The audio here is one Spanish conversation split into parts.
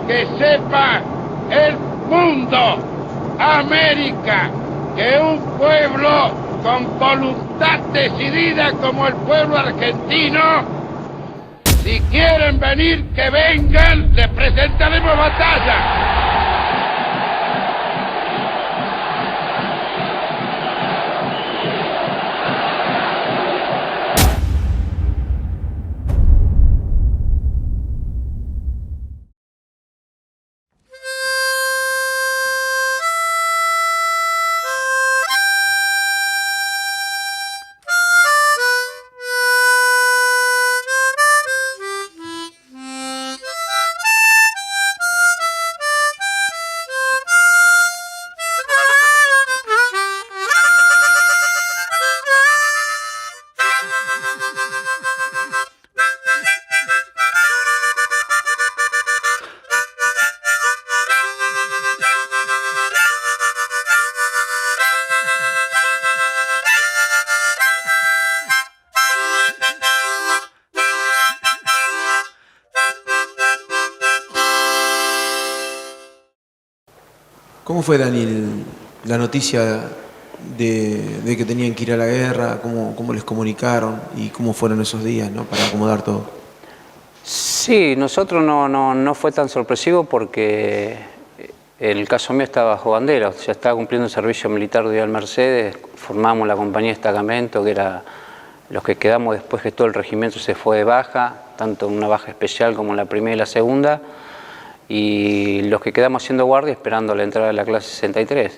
que sepa el mundo, América, que un pueblo con voluntad decidida como el pueblo argentino, si quieren venir, que vengan, les presentaremos batalla. ¿Cómo fue, Daniel, la noticia de que tenían que ir a la guerra? ¿Cómo les comunicaron y cómo fueron esos días, ¿no?, para acomodar todo? Sí, nosotros no fue tan sorpresivo porque en el caso mío estaba bajo bandera, o sea, estaba cumpliendo el servicio militar de Mercedes, formamos la compañía de destacamento, que era los que quedamos después que todo el regimiento se fue de baja, tanto una baja especial como la primera y la segunda, y los que quedamos haciendo guardia esperando la entrada de la clase 63.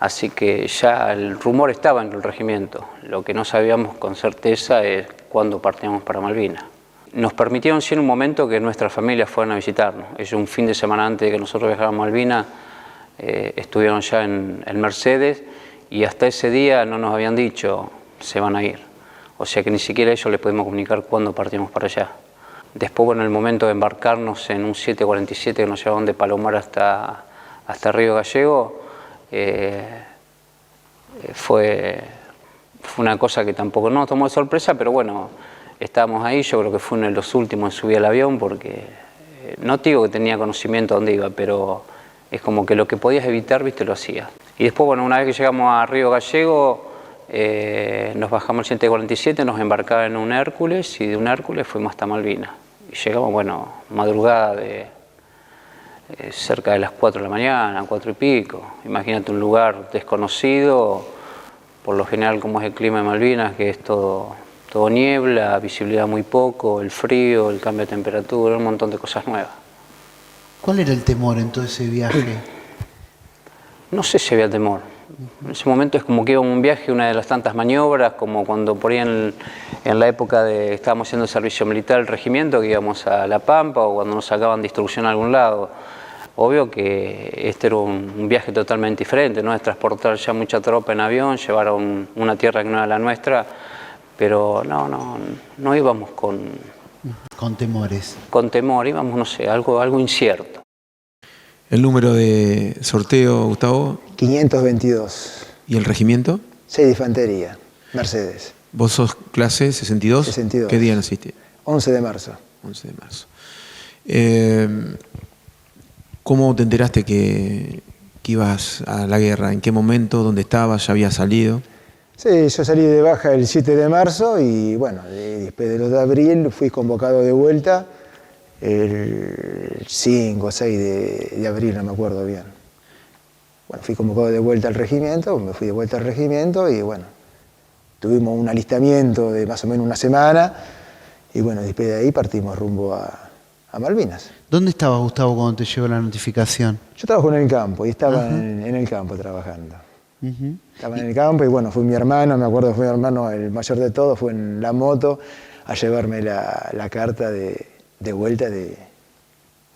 Así que ya el rumor estaba en el regimiento. Lo que no sabíamos con certeza es cuándo partíamos para Malvinas. Nos permitieron, sí, en un momento que nuestras familias fueran a visitarnos. Ellos, un fin de semana antes de que nosotros viajáramos a Malvinas, estuvieron ya en Mercedes, y hasta ese día no nos habían dicho se van a ir. O sea que ni siquiera ellos les pudimos comunicar cuándo partíamos para allá. Después, bueno, en el momento de embarcarnos en un 747 que nos llevaban de Palomar hasta Río Gallego, fue una cosa que tampoco nos tomó de sorpresa, pero bueno, estábamos ahí. Yo creo que fue uno de los últimos en subir al avión porque, no te digo que tenía conocimiento de dónde iba, pero es como que lo que podías evitar, viste, lo hacías. Y después, bueno, una vez que llegamos a Río Gallego, nos bajamos al 747, nos embarcaba en un Hércules, y de un Hércules fuimos hasta Malvinas. Y llegamos, bueno, madrugada de cerca de las 4 de la mañana, 4 y pico. Imagínate un lugar desconocido, por lo general como es el clima de Malvinas, que es todo niebla, visibilidad muy poco, el frío, el cambio de temperatura, un montón de cosas nuevas. ¿Cuál era el temor en todo ese viaje? No sé si había temor. En ese momento es como que iba un viaje, una de las tantas maniobras, como cuando por ahí en la época de estábamos haciendo el servicio militar del regimiento, que íbamos a La Pampa, o cuando nos sacaban de instrucción a algún lado. Obvio que este era un viaje totalmente diferente, ¿no? Es transportar ya mucha tropa en avión, llevar a una tierra que no era la nuestra, pero no íbamos con temores. Con temor, íbamos, no sé, algo incierto. ¿El número de sorteo, Gustavo? 522. ¿Y el regimiento? 6 de infantería, Mercedes. ¿Vos sos clase 62? 62. ¿Qué día naciste? 11 de marzo. 11 de marzo. ¿Cómo te enteraste que ibas a la guerra? ¿En qué momento? ¿Dónde estabas? ¿Ya habías salido? Sí, yo salí de baja el 7 de marzo y bueno, después de los de abril fui convocado de vuelta el 5 o 6 de abril, no me acuerdo bien. Bueno, fui convocado de vuelta al regimiento, me fui de vuelta al regimiento y bueno, tuvimos un alistamiento de más o menos una semana y bueno, después de ahí partimos rumbo a Malvinas. ¿Dónde estabas, Gustavo, cuando te llegó la notificación? Yo trabajo en el campo y estaba en el campo trabajando. Estaba en el campo y bueno, fue mi hermano, me acuerdo, fue mi hermano el mayor de todos, fue en la moto a llevarme la carta de vuelta de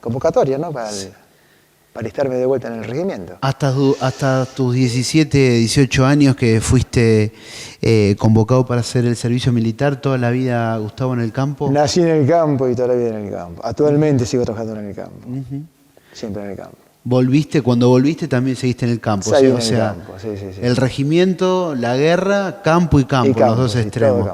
convocatoria, ¿no? Para alistarme de vuelta en el regimiento. Hasta tus 17, 18 años que fuiste convocado para hacer el servicio militar, ¿toda la vida, Gustavo, en el campo? Nací en el campo y toda la vida en el campo. Actualmente sigo trabajando en el campo. Siempre en el campo. Cuando volviste también seguiste en el campo. Sí, o sea, en el campo. Sí. El regimiento, la guerra, campo y campo, los dos extremos.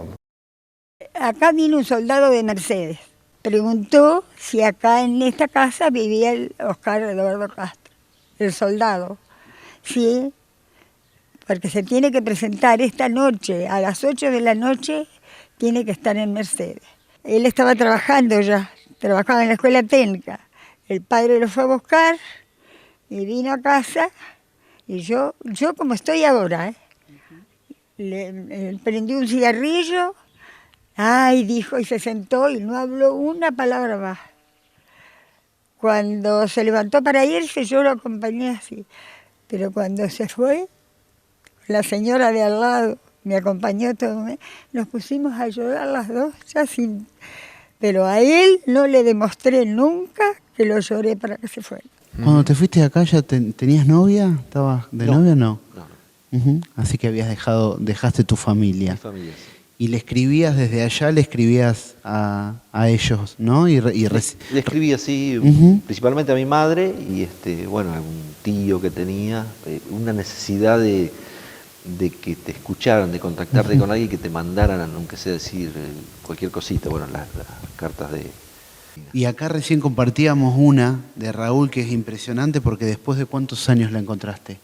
Acá vino un soldado de Mercedes, preguntó si acá en esta casa vivía el Oscar Eduardo Castro, el soldado. Sí, porque se tiene que presentar esta noche, a las 8 de la noche, tiene que estar en Mercedes. Él estaba trabajando ya, trabajaba en la escuela técnica. El padre lo fue a buscar y vino a casa, y yo como estoy ahora, le prendí un cigarrillo, ay, dijo, y se sentó y no habló una palabra más. Cuando se levantó para irse, yo lo acompañé así. Pero cuando se fue, la señora de al lado me acompañó todo, nos pusimos a llorar las dos, ya sin... Pero a él no le demostré nunca que lo lloré para que se fuera. Cuando te fuiste de acá, ¿ya tenías novia? ¿Estabas de novia o no? No. Así que dejaste tu familia. Mi familia, sí. Y le escribías desde allá, le escribías a ellos, ¿no? Le escribí así, principalmente a mi madre y bueno, a un tío que tenía, una necesidad de que te escucharan, de contactarte con alguien, que te mandaran, aunque sea decir cualquier cosita, bueno, las cartas de... Y acá recién compartíamos una de Raúl que es impresionante, porque después de ¿cuántos años la encontraste?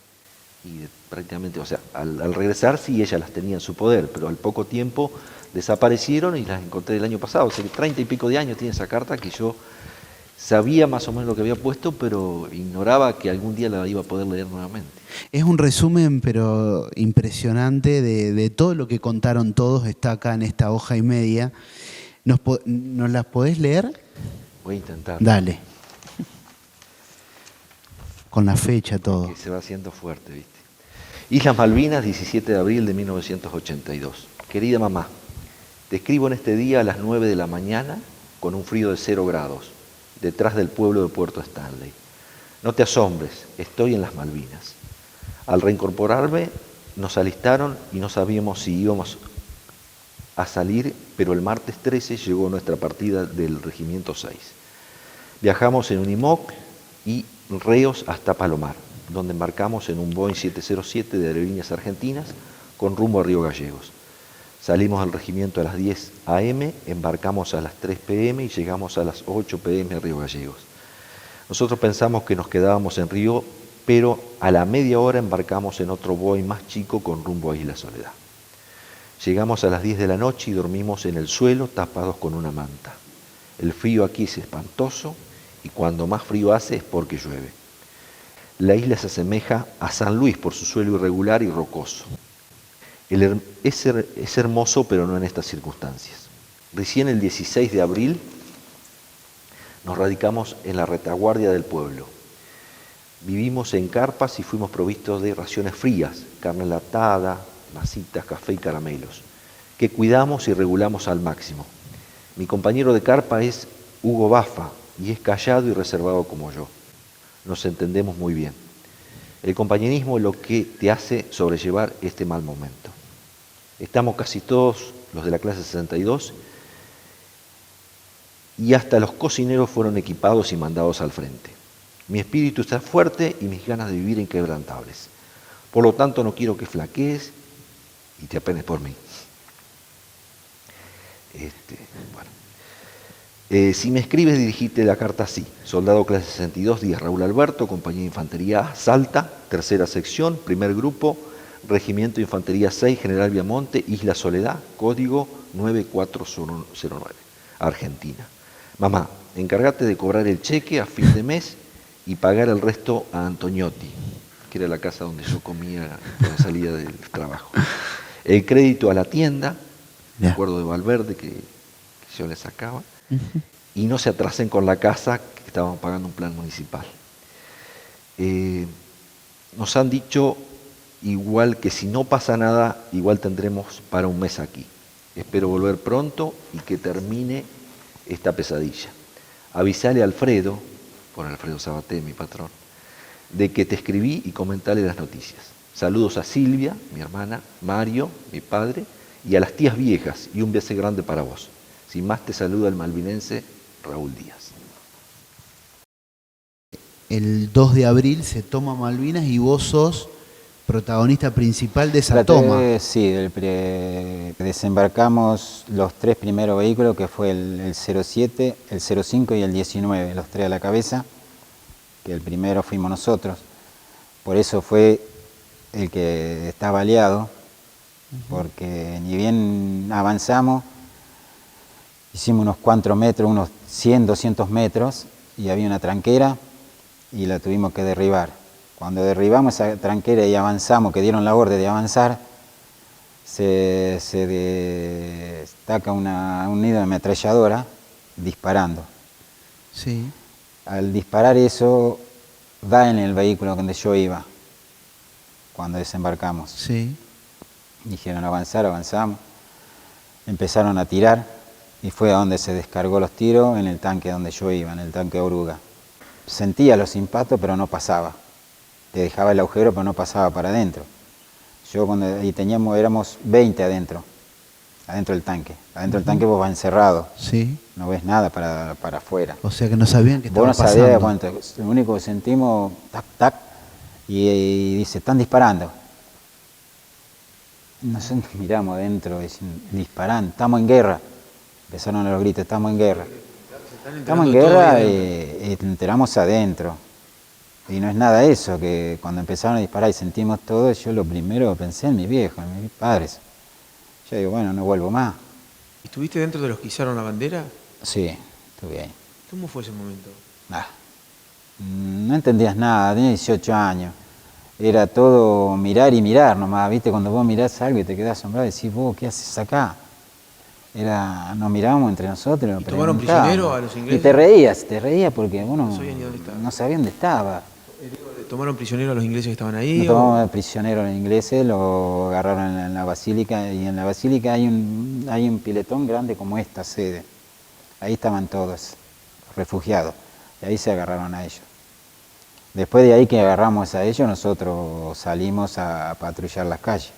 Y prácticamente, o sea, al regresar sí ella las tenía en su poder, pero al poco tiempo desaparecieron y las encontré el año pasado. O sea, que 30 y pico de años tiene esa carta que yo sabía más o menos lo que había puesto, pero ignoraba que algún día la iba a poder leer nuevamente. Es un resumen, pero impresionante, de todo lo que contaron todos, está acá en esta hoja y media. ¿Nos las podés leer? Voy a intentar. Dale. Con la fecha, todo. Que se va haciendo fuerte, ¿viste? Islas Malvinas, 17 de abril de 1982. Querida mamá, te escribo en este día a las 9 de la mañana con un frío de 0 grados, detrás del pueblo de Puerto Stanley. No te asombres, estoy en las Malvinas. Al reincorporarme, nos alistaron y no sabíamos si íbamos a salir, pero el martes 13 llegó nuestra partida del Regimiento 6. Viajamos en Unimog y Reos hasta Palomar, donde embarcamos en un Boeing 707 de Aerolíneas Argentinas con rumbo a Río Gallegos. Salimos del regimiento a las 10 a.m., embarcamos a las 3 p.m. y llegamos a las 8 p.m. a Río Gallegos. Nosotros pensamos que nos quedábamos en Río, pero a la media hora embarcamos en otro Boeing más chico con rumbo a Isla Soledad. Llegamos a las 10 de la noche y dormimos en el suelo tapados con una manta. El frío aquí es espantoso y cuando más frío hace es porque llueve. La isla se asemeja a San Luis por su suelo irregular y rocoso. Es hermoso, pero no en estas circunstancias. Recién el 16 de abril nos radicamos en la retaguardia del pueblo. Vivimos en carpas y fuimos provistos de raciones frías, carne enlatada, masitas, café y caramelos, que cuidamos y regulamos al máximo. Mi compañero de carpa es Hugo Bafa y es callado y reservado como yo. Nos entendemos muy bien. El compañerismo es lo que te hace sobrellevar este mal momento. Estamos casi todos los de la clase 62 y hasta los cocineros fueron equipados y mandados al frente. Mi espíritu está fuerte y mis ganas de vivir inquebrantables. Por lo tanto, no quiero que flaquees y te apenes por mí. Si me escribes, dirigite la carta así. Soldado clase 62, Díaz Raúl Alberto, Compañía de Infantería Salta, tercera sección, primer grupo, Regimiento de Infantería 6, General Viamonte, Isla Soledad, código 9409, Argentina. Mamá, encárgate de cobrar el cheque a fin de mes y pagar el resto a Antoniotti, que era la casa donde yo comía cuando salía del trabajo. El crédito a la tienda, me acuerdo de Valverde que yo le sacaba, y no se atrasen con la casa, que estaban pagando un plan municipal. Nos han dicho igual que si no pasa nada, igual tendremos para un mes aquí. Espero volver pronto y que termine esta pesadilla. Avisale a Alfredo, por Alfredo Sabaté, mi patrón, de que te escribí y comentale las noticias. Saludos a Silvia, mi hermana, Mario, mi padre, y a las tías viejas, y un beso grande para vos. Sin más, te saluda el malvinense Raúl Díaz. El 2 de abril se toma Malvinas y vos sos protagonista principal de esa toma. Sí, desembarcamos los 3 primeros vehículos, que fue el 07, el 05 y el 19, los 3 a la cabeza, que el primero fuimos nosotros. Por eso fue el que está baleado, porque ni bien avanzamos, hicimos unos 4 metros, unos 100, 200 metros, y había una tranquera y la tuvimos que derribar. Cuando derribamos esa tranquera y avanzamos, que dieron la orden de avanzar, se destaca un nido de ametralladora disparando. Sí. Al disparar eso, da en el vehículo donde yo iba, cuando desembarcamos. Sí. Dijeron avanzar, avanzamos. Empezaron a tirar y fue a donde se descargó los tiros, en el tanque donde yo iba, en el tanque Oruga. Sentía los impactos, pero no pasaba. Te dejaba el agujero, pero no pasaba para adentro. Yo ahí éramos 20 adentro del tanque. Adentro del tanque vos vas encerrado. Sí. No ves nada para afuera. O sea que no sabían que estaba Vos no pasando. sabías cuánto. Lo único que sentimos, tac, tac, y dice, están disparando. Nosotros miramos adentro, disparando, estamos en guerra. Empezaron los gritos, estamos en guerra. Estamos en guerra y enteramos adentro. Y no es nada eso, que cuando empezaron a disparar y sentimos todo, yo lo primero pensé en mis viejos, en mis padres. Yo digo, bueno, no vuelvo más. ¿Estuviste dentro de los que izaron la bandera? Sí, estuve ahí. ¿Cómo fue ese momento? No entendías nada, tenía 18 años. Era todo mirar y mirar nomás, ¿viste? Cuando vos mirás algo y te quedás asombrado y decís, vos, ¿qué haces acá? Nos mirábamos entre nosotros. ¿Y tomaron prisionero a los ingleses? Y te reías porque uno no sabía dónde estaba. ¿Tomaron prisionero a los ingleses que estaban ahí? No tomamos prisionero a los ingleses, lo agarraron en la basílica, y en la basílica hay un piletón grande como esta sede. Ahí estaban todos refugiados, y ahí se agarraron a ellos. Después de ahí que agarramos a ellos, nosotros salimos a patrullar las calles.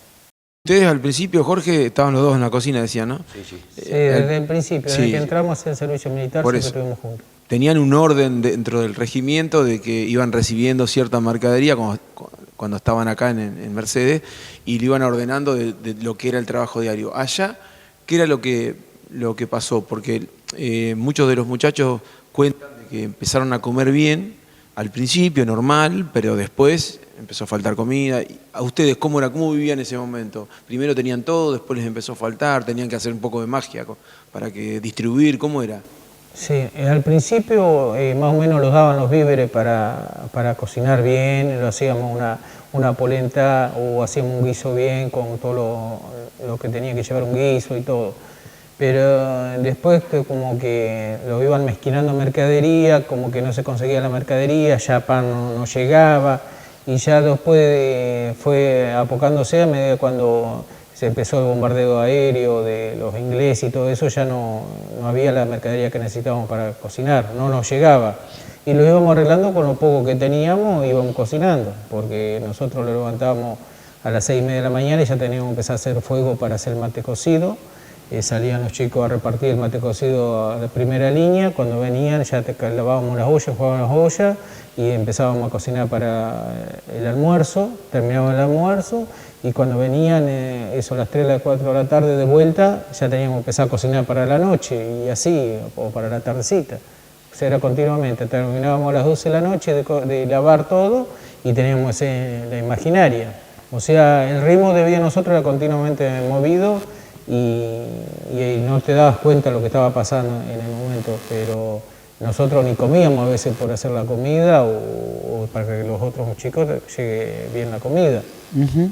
Ustedes al principio, Jorge, estaban los dos en la cocina, decían, ¿no? Sí, desde el principio, desde que entramos en el servicio militar, siempre estuvimos juntos. Tenían un orden dentro del regimiento de que iban recibiendo cierta mercadería cuando estaban acá en Mercedes y le iban ordenando de lo que era el trabajo diario. Allá, ¿qué era lo que pasó? Porque muchos de los muchachos cuentan de que empezaron a comer bien al principio, normal, pero después empezó a faltar comida. ¿A ustedes cómo vivían ese momento? Primero tenían todo, después les empezó a faltar, tenían que hacer un poco de magia para que distribuir, ¿cómo era? Sí, al principio más o menos nos daban los víveres para cocinar bien, lo hacíamos una polenta o hacíamos un guiso bien con todo lo que tenía que llevar un guiso y todo. Pero después que como que lo iban mezquinando mercadería, como que no se conseguía la mercadería, ya pan no llegaba, y ya después fue apocándose a medida cuando se empezó el bombardeo aéreo de los ingleses y todo eso, ya no había la mercadería que necesitábamos para cocinar, no nos llegaba. Y lo íbamos arreglando con lo poco que teníamos, íbamos cocinando, porque nosotros lo levantábamos a las 6:30 de la mañana y ya teníamos que empezar a hacer fuego para hacer mate cocido. Salían los chicos a repartir el mate cocido a la primera línea, cuando venían ya lavábamos las ollas, jugábamos las ollas y empezábamos a cocinar para el almuerzo, terminábamos el almuerzo y cuando venían, eso a las 3 o las 4 de la tarde de vuelta, ya teníamos que empezar a cocinar para la noche y así, o para la tardecita. O sea, era continuamente, terminábamos a las 12 de la noche de lavar todo y teníamos la imaginaria. O sea, el ritmo de vida de nosotros era continuamente movido y no te dabas cuenta de lo que estaba pasando en el momento, pero nosotros ni comíamos a veces por hacer la comida o para que los otros chicos llegue bien la comida.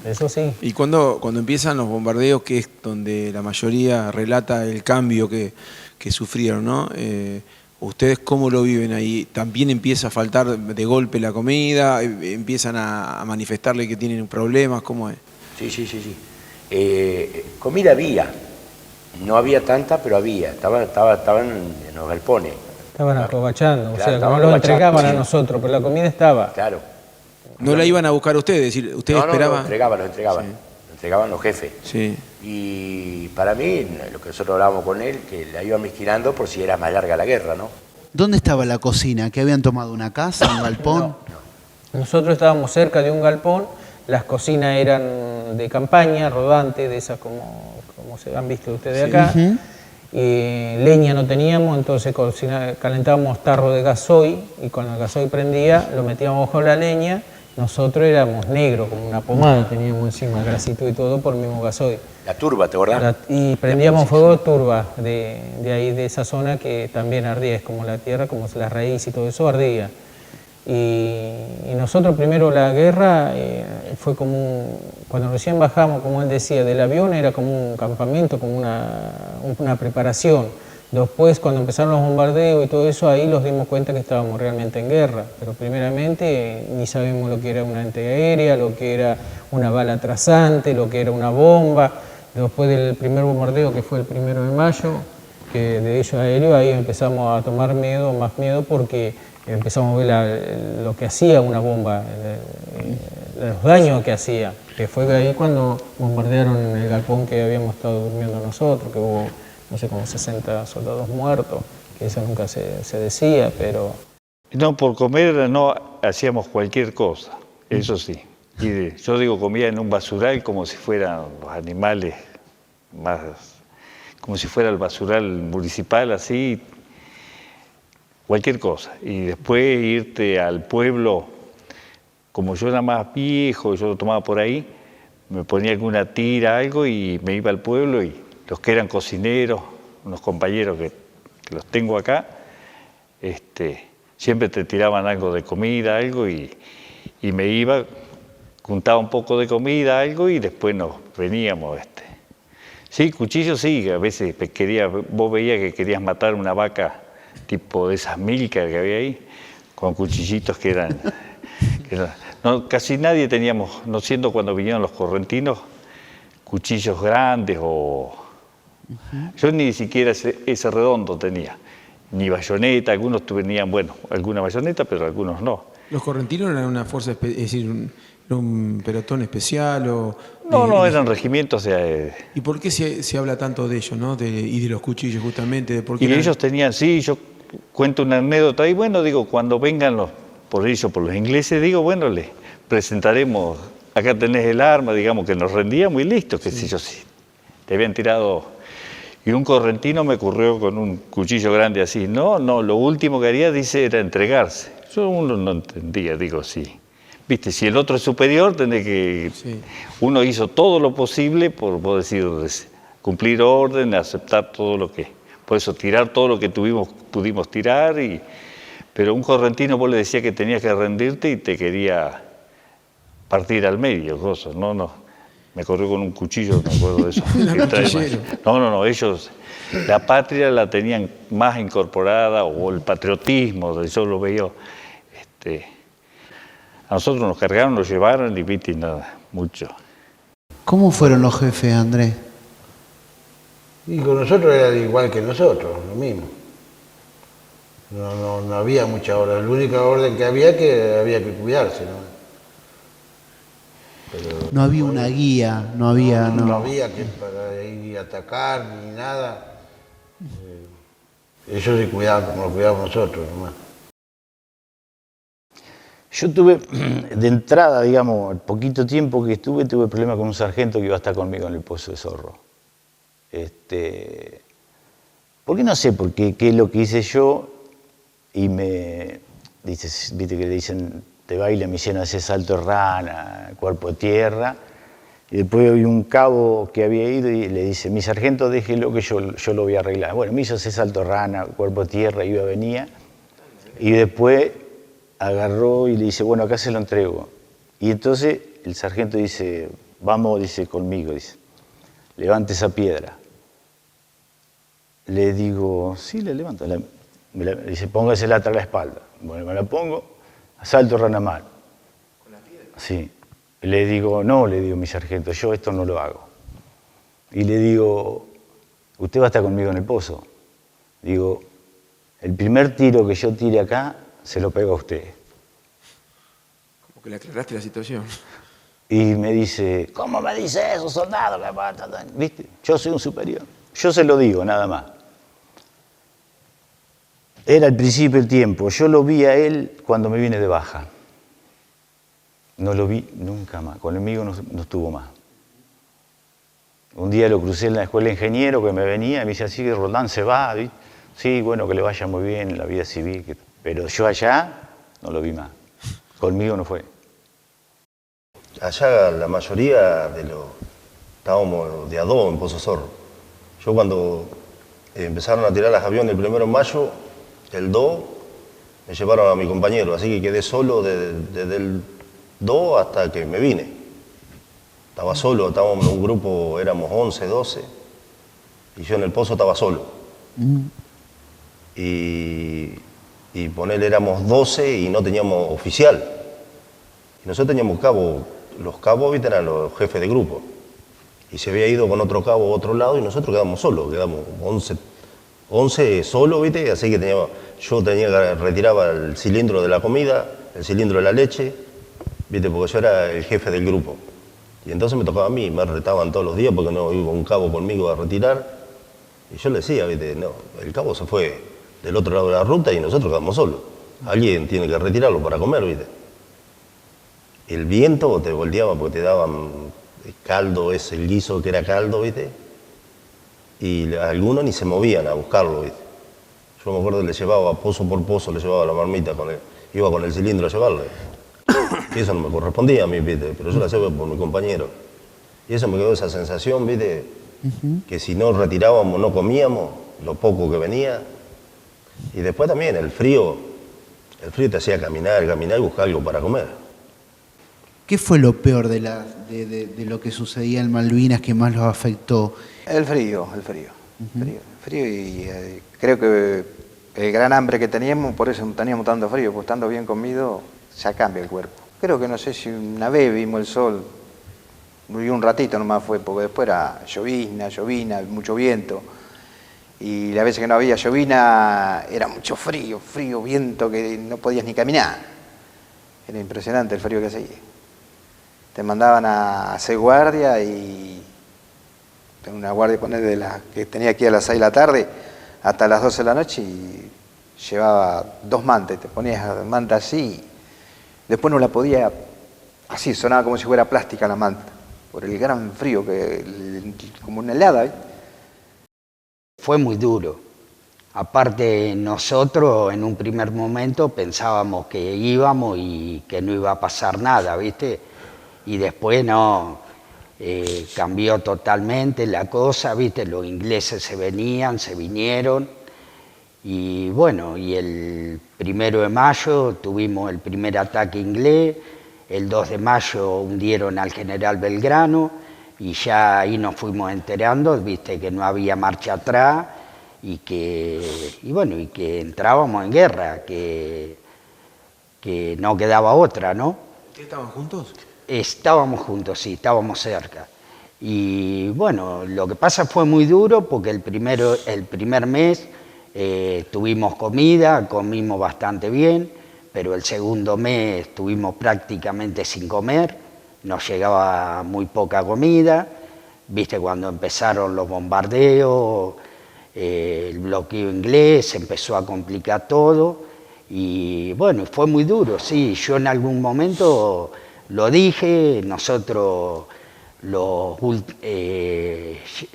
Eso sí. Y cuando empiezan los bombardeos, que es donde la mayoría relata el cambio que sufrieron, ¿no? ¿Ustedes cómo lo viven ahí? ¿También empieza a faltar de golpe la comida? ¿Empiezan a manifestarle que tienen problemas? ¿Cómo es? Sí. Comida había, no había tanta, pero había, estaban en los galpones. Estaban aprovechando, Claro, o sea, estaban no lo entregaban aprovechando, a nosotros, pero la comida estaba. Claro. ¿No la iban a buscar ustedes? Es decir, ¿ustedes esperaban? Lo entregaban los jefes. Sí. Y para mí, lo que nosotros hablábamos con él, que la iban mezquinando por si era más larga la guerra, ¿no? ¿Dónde estaba la cocina? ¿Que habían tomado una casa, un galpón? No. Nosotros estábamos cerca de un galpón las cocinas eran de campaña, rodantes, de esas como se han visto ustedes acá. Leña no teníamos, entonces calentábamos tarro de gasoil y cuando el gasoil prendía lo metíamos bajo la leña. Nosotros éramos negros, como una pomada, teníamos encima grasito y todo por el mismo gasoil. La turba, ¿te acordás? Y prendíamos fuego turba de ahí, de esa zona que también ardía, es como la tierra, como la raíz y todo eso ardía. Y nosotros primero la guerra fue como cuando recién bajamos, como él decía, del avión era como un campamento, como una preparación. Después, cuando empezaron los bombardeos y todo eso, ahí nos dimos cuenta que estábamos realmente en guerra. Pero primeramente ni sabemos lo que era una antiaérea, lo que era una bala trazante, lo que era una bomba. Después del primer bombardeo, que fue el 1 de mayo, que de ellos aéreo, ahí empezamos a tomar miedo, más miedo, porque empezamos a ver lo que hacía una bomba, los daños que hacía. Que fue ahí cuando bombardearon en el galpón que habíamos estado durmiendo nosotros, que hubo, no sé, como 60 soldados muertos, que eso nunca se decía, pero... No, por comer no hacíamos cualquier cosa, eso sí. Y yo digo, comía en un basural como si fueran los animales, más como si fuera el basural municipal, así, cualquier cosa. Y después irte al pueblo, como yo era más viejo, yo lo tomaba por ahí, me ponía alguna tira, algo, y me iba al pueblo, y los que eran cocineros, unos compañeros que los tengo acá, siempre te tiraban algo de comida, algo, y me iba, juntaba un poco de comida, algo, y después nos veníamos. Sí, cuchillos sí, a veces vos veías que querías matar una vaca tipo de esas milcas que había ahí, con cuchillitos que eran... no, casi nadie teníamos, no siendo cuando vinieron los correntinos, cuchillos grandes o... Yo ni siquiera ese redondo tenía, ni bayoneta, algunos tenían, bueno, alguna bayoneta, pero algunos no. ¿Los correntinos eran una fuerza, es decir, un pelotón especial o...? No, eran regimientos. ¿Y por qué se habla tanto de ellos, no? Y de los cuchillos, justamente. De por qué ellos tenían, sí, yo cuento una anécdota ahí, bueno, digo, cuando vengan por los ingleses, digo, bueno, les presentaremos, acá tenés el arma, digamos, que nos rendíamos y listo, qué sé yo, sí. Te habían tirado... Y un correntino me ocurrió con un cuchillo grande así. No, lo último que haría, dice, era entregarse. Uno no entendía, digo, sí. Viste, si el otro es superior, tenés que... Sí. Uno hizo todo lo posible por decir, cumplir orden, aceptar todo lo que... Por eso tirar todo lo que pudimos tirar, pero un correntino vos le decías que tenías que rendirte y te quería partir al medio, cosas, no. Me corrió con un cuchillo, me acuerdo de eso. No, ellos, la patria la tenían más incorporada, o el patriotismo, yo lo veía. A nosotros nos cargaron, nos llevaron y viste, nada, mucho. ¿Cómo fueron los jefes, Andrés? Y con nosotros era igual que nosotros, lo mismo. No había mucha orden. La única orden que había que cuidarse, ¿no? Pero no había una guía, no había que para ir a atacar ni nada. Ellos se cuidaban como lo cuidábamos nosotros nomás. Yo tuve, de entrada, digamos, el poquito tiempo que tuve problemas con un sargento que iba a estar conmigo en el Pozo de Zorro. Porque no sé por qué es lo que hice yo, y me dice, viste que le dicen de baile, me hicieron ese salto de rana, cuerpo de tierra, y después había un cabo que había ido y le dice, mi sargento, déjelo que yo lo voy a arreglar. Bueno, me hizo ese salto de rana, cuerpo de tierra, venía, y después agarró y le dice, bueno, acá se lo entrego. Y entonces el sargento dice, vamos, dice, conmigo, dice, levante esa piedra. Le digo, sí, le levanto. Dice, póngasela atrás a la espalda. Bueno, me la pongo, asalto Ranamar. ¿Con la piedra? Sí. Le digo, no, le digo, mi sargento, yo esto no lo hago. Y le digo, usted va a estar conmigo en el pozo. Digo, el primer tiro que yo tire acá, se lo pego a usted. Como que le aclaraste la situación. Y me dice, ¿cómo me dice eso, soldado? ¿Viste? Yo soy un superior. Yo se lo digo, nada más. Era al principio del tiempo. Yo lo vi a él cuando me vine de baja. No lo vi nunca más, conmigo no estuvo más. Un día lo crucé en la escuela de ingeniero que me venía y me dice así, Roldán se va. ¿Viste? Sí, bueno, que le vaya muy bien en la vida civil. Pero yo allá no lo vi más. Conmigo no fue. Allá la mayoría estábamos de a dos en Pozo Zorro. Yo cuando empezaron a tirar los aviones el 1 de mayo, el 2, me llevaron a mi compañero, así que quedé solo desde el 2 hasta que me vine. Estaba solo, estábamos en un grupo, éramos 11, 12, y yo en el Pozo estaba solo. Y ponele, éramos 12 y no teníamos oficial. Y nosotros teníamos cabo, los cabos, ¿viste? Eran los jefes de grupo. Y se había ido con otro cabo a otro lado y nosotros quedamos solos, quedamos 11 solos, ¿viste? Así que yo retiraba el cilindro de la comida, el cilindro de la leche, ¿viste? Porque yo era el jefe del grupo. Y entonces me tocaba a mí, me retaban todos los días porque no iba un cabo conmigo a retirar. Y yo le decía, ¿viste? No, el cabo se fue del otro lado de la ruta y nosotros quedamos solos. Alguien tiene que retirarlo para comer, ¿viste? El viento te volteaba porque te daban caldo, el guiso que era caldo, ¿viste? Y algunos ni se movían a buscarlo, ¿viste? Yo me acuerdo que le llevaba pozo por pozo, le llevaba la marmita, iba con el cilindro a llevarle. Y eso no me correspondía a mí, ¿viste? Pero yo la hacía por mi compañero. Y eso me quedó esa sensación, ¿viste? Que si no retirábamos, no comíamos, lo poco que venía. Y después también el frío te hacía caminar y buscar algo para comer. ¿Qué fue lo peor de lo que sucedía en Malvinas que más los afectó? El frío y creo que el gran hambre que teníamos, por eso teníamos tanto frío, pues estando bien comido, ya cambia el cuerpo. Creo que no sé si una vez vimos el sol, y un ratito nomás fue, porque después era llovina, mucho viento. Y las veces que no había llovina era mucho frío, viento, que no podías ni caminar. Era impresionante el frío que hacía. Te mandaban a hacer guardia y una guardia de la que tenía aquí a las 6 de la tarde hasta las 12 de la noche y llevaba 2 mantas, te ponías manta así, después no la podía, así sonaba como si fuera plástica la manta, por el gran frío, como una helada, ¿eh? Fue muy duro. Aparte nosotros en un primer momento pensábamos que íbamos y que no iba a pasar nada, ¿viste? Y después no, cambió totalmente la cosa, ¿viste? Los ingleses se vinieron. Y bueno, y el 1 de mayo tuvimos el primer ataque inglés, el 2 de mayo hundieron al general Belgrano y ya ahí nos fuimos enterando, ¿viste? Que no había marcha atrás y que entrábamos en guerra, que no quedaba otra, ¿no? ¿Estaban juntos? Estábamos juntos, sí, estábamos cerca. Y bueno, lo que pasa fue muy duro porque el primer mes tuvimos comida, comimos bastante bien, pero el segundo mes estuvimos prácticamente sin comer, nos llegaba muy poca comida, viste cuando empezaron los bombardeos, el bloqueo inglés, empezó a complicar todo y bueno, fue muy duro, sí, yo en algún momento lo dije, nosotros